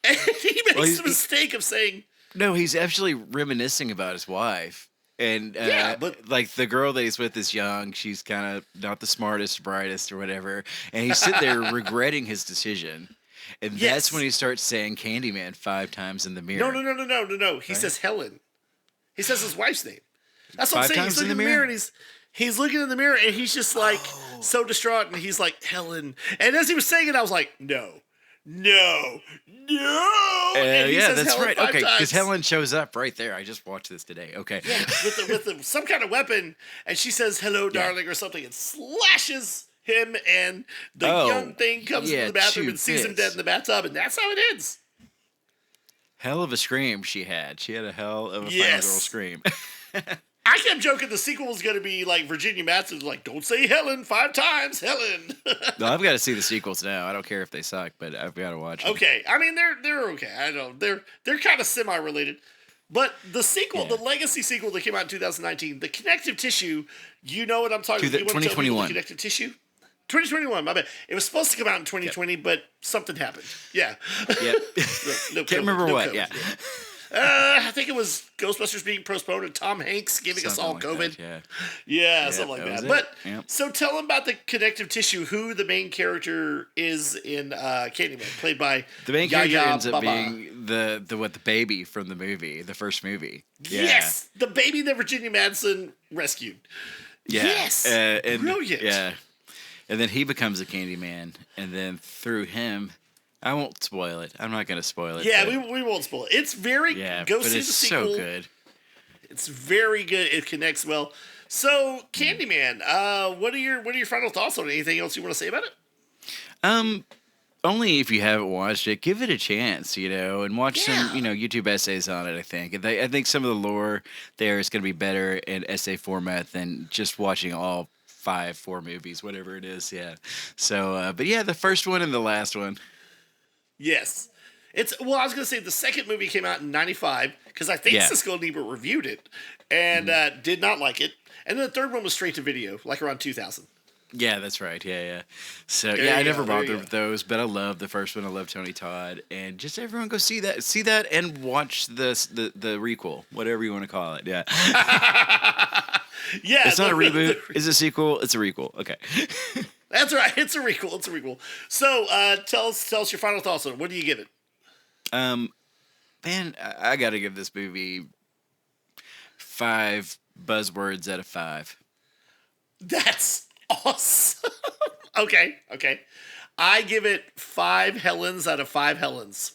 and he makes the mistake of saying, No, he's actually reminiscing about his wife. And but like the girl that he's with is young. She's kind of not the smartest, brightest, or whatever. And he's sitting there regretting his decision. And that's when he starts saying Candyman 5 times in the mirror. No. He says Helen. He says his wife's name. That's what I'm 5 saying. times He's looking in the mirror, and he's looking in the mirror, and he's just like so distraught, and he's like, Helen. And as he was saying it, I was like, no. And he Yeah, says that's Helen right. 5 Okay, because times. Helen shows up right there. I just watched this today. Okay. Yeah, with some kind of weapon, and she says hello, darling, or something, and slashes him, and the young thing comes into the bathroom and sees him dead in the bathtub, and that's how it ends. Hell of a scream she had. She had a hell of a final girl scream. I kept joking the sequel was going to be like Virginia Madsen's like, don't say Helen 5 times, Helen. No, I've got to see the sequels now. I don't care if they suck, but I've got to watch them. Okay, I mean they're okay. I know they're kind of semi-related, but the sequel, the Legacy sequel that came out in 2019, the connective tissue. You know what I'm talking about? You want to tell me the connective tissue? 2021, my bad. It was supposed to come out in 2020, but something happened. Yeah. Yep. Can't remember what. COVID, yeah. I think it was Ghostbusters being postponed and Tom Hanks giving us all Something like COVID. that, Yeah, something like that that. was But it. Yep. so tell them about the connective tissue. Who the main character is in Candyman, played by The main character Yaya ends up Baba. being the baby from the movie, the first movie. Yeah. Yes, the baby that Virginia Madsen rescued. Yeah. Yes, and, brilliant. Yeah. And then he becomes a Candyman, and then through him, I won't spoil it. I'm not going to spoil it. Yeah, but, we won't spoil it. It's very go but see it's the sequel. so good. It's very good. It connects well. So Candyman, what are your final thoughts on it? Anything else you want to say about it? Only if you haven't watched it, give it a chance, and watch some, YouTube essays on it. I think, I think some of the lore there is going to be better in essay format than just watching all 4 movies, whatever it is. Yeah. So, but yeah, the first one and the last one. Yes. I was going to say the second movie came out in 95 because I think Siskel Ebert reviewed it and did not like it. And then the third one was straight to video, like around 2000. Yeah, that's right. Yeah. So, There I you never go, there you bothered go. with those, but I love the first one. I love Tony Todd. And just everyone go see that and watch the requel, whatever you want to call it. Yeah. Yeah. It's not a reboot. It's a sequel. It's a requel. Okay. That's right. It's a requel. So tell us your final thoughts on it. What do you give it? Man, I got to give this movie 5 buzzwords out of 5. That's awesome. Okay. I give it 5 Helens out of 5 Helens.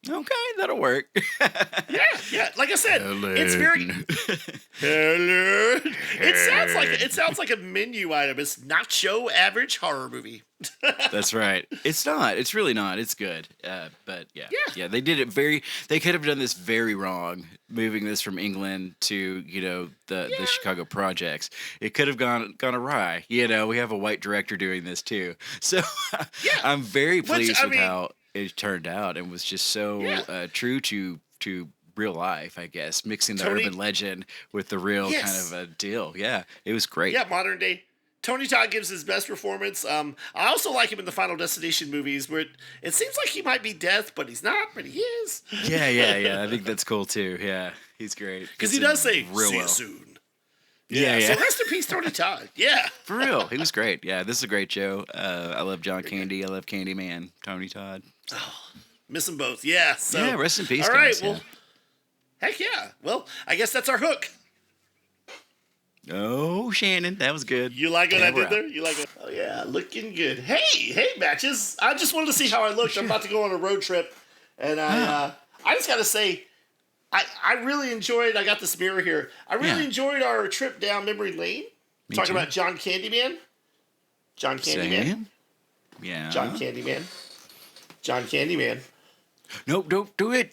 Okay, that'll work. Yeah. Like I said, it's very Helen. It sounds like a menu item. It's not your average horror movie. That's right. It's not. It's really not. It's good. But yeah. They did it They could have done this very wrong, moving this from England to the Chicago projects. It could have gone awry. We have a white director doing this too. So I'm very pleased with how it turned out and was just so true to real life, I guess, mixing the urban legend with the real kind of a deal. Yeah, it was great. Yeah, modern day. Tony Todd gives his best performance. I also like him in the Final Destination movies, where it seems like he might be death, but he's not, but he is. Yeah. I think that's cool too. Yeah, he's great. Because he does say, real see well. you soon. Yeah. So rest in peace, Tony Todd. Yeah. For real, he was great. Yeah, this is a great show. I love John Candy. I love Candyman. Tony Todd. Miss them both. Yeah. So, Yeah, rest in peace, all right, guys. well, heck yeah. Well, I guess that's our hook. Oh, Shannon, that was good. You like what I we're did there? You like it? Oh, yeah, looking good. Hey, Matches. I just wanted to see how I looked. I'm about to go on a road trip, and I just got to say, I really enjoyed, I got this mirror here. I really enjoyed our trip down memory lane. Talking about John Candyman. Same. Yeah. John Candyman. Nope, don't do it.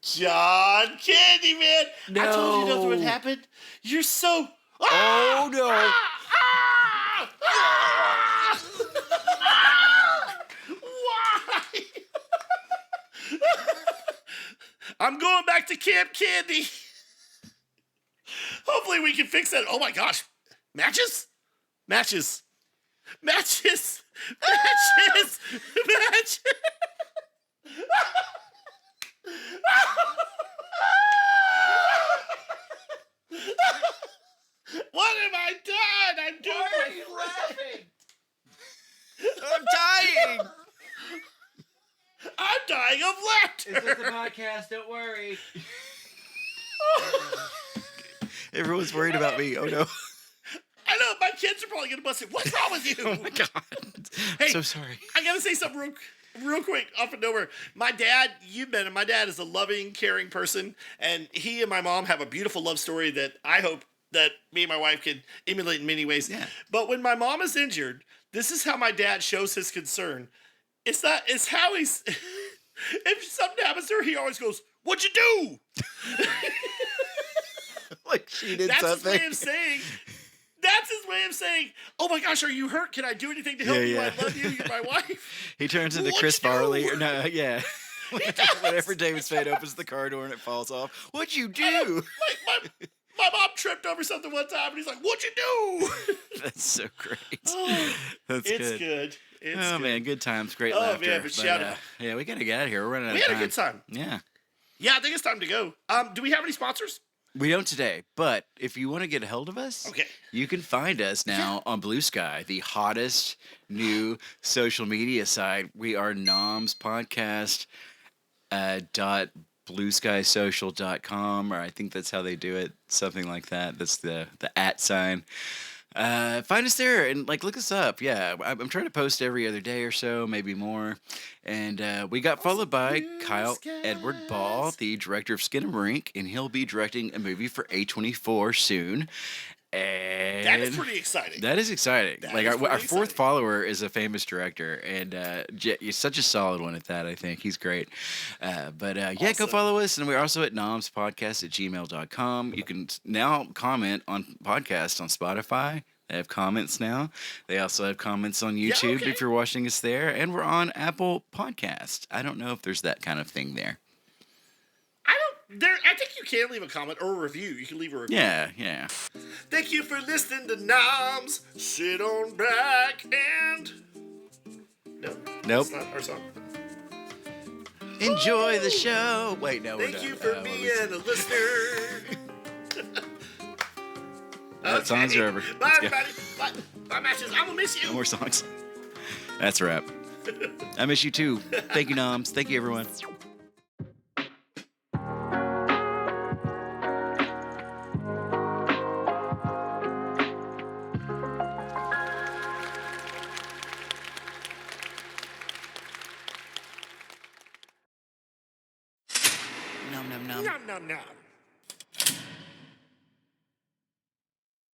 John Candyman. No. I told you nothing would happen. You're so... Oh, no. Why? I'm going back to Camp Candy. Hopefully we can fix that. Oh my gosh. Matches. What have I done? I'm doing Why are you laughing? I'm dying. I'm dying of laughter. It's just a podcast. Don't worry. Everyone's worried about me. Oh no. I know my kids are probably gonna bust it. What's wrong with you? Oh my god. Hey, so sorry. I gotta say something real quick off of nowhere. My dad, you've met him. My dad is a loving, caring person, and he and my mom have a beautiful love story that I hope that me and my wife can emulate in many ways. Yeah. But when my mom is injured, this is how my dad shows his concern. It's how he's. If something happens to her, he always goes, "What'd you do?" Like she did That's something. his way of saying. That's his way of saying, "Oh my gosh, are you hurt? Can I do anything to help you? Yeah. I love you. You're my wife." He turns into What'd Chris you do? Farley. Or no, yeah. does. Whenever David Spade opens the car door and it falls off, what'd you do? Like my mom tripped over something one time, and he's like, "What'd you do?" That's so great. Oh, That's it's good. good. It's Oh good. man, good times, great Oh, laughter. man, but shout out. Yeah, we gotta get out of here. We're running out We of had time. a good time. Yeah. Yeah, I think it's time to go. Do we have any sponsors? We don't today, but if you want to get a hold of us, Okay. you can find us now on Blue Sky, the hottest new social media site. We are nomspodcast .blueskysocial.com, or I think that's how they do it, something like that. That's the @ sign. Find us there and look us up. Yeah, I'm trying to post every other day or so, maybe more. And we got followed by Kyle Edward Ball, the director of Skinamarink, and he'll be directing a movie for A24 soon. And That is pretty exciting. That is exciting. That Like is our pretty fourth exciting. follower is a famous director, and he's such a solid one at that. I think he's great. Yeah, go Awesome. follow us, and we're also at nomspodcast@gmail.com. You can now comment on podcasts on Spotify. They have comments now. They also have comments on YouTube okay. if you're watching us there, and we're on Apple Podcast. I don't know if there's that kind of thing there. I think you can leave a comment or a review. You can leave a review. Yeah. Thank you for listening to Noms. Sit on back and. No. Nope. That's not our song. Enjoy the show. Wait, no, we're Thank done. you for what being was- a listener. That songs are over. Bye, Let's go. everybody. Bye, Matches. I'm going to miss you. No more songs. That's a wrap. I miss you too. Thank you, Noms. Thank you, everyone. Nom nom nom. Nom, nom, nom.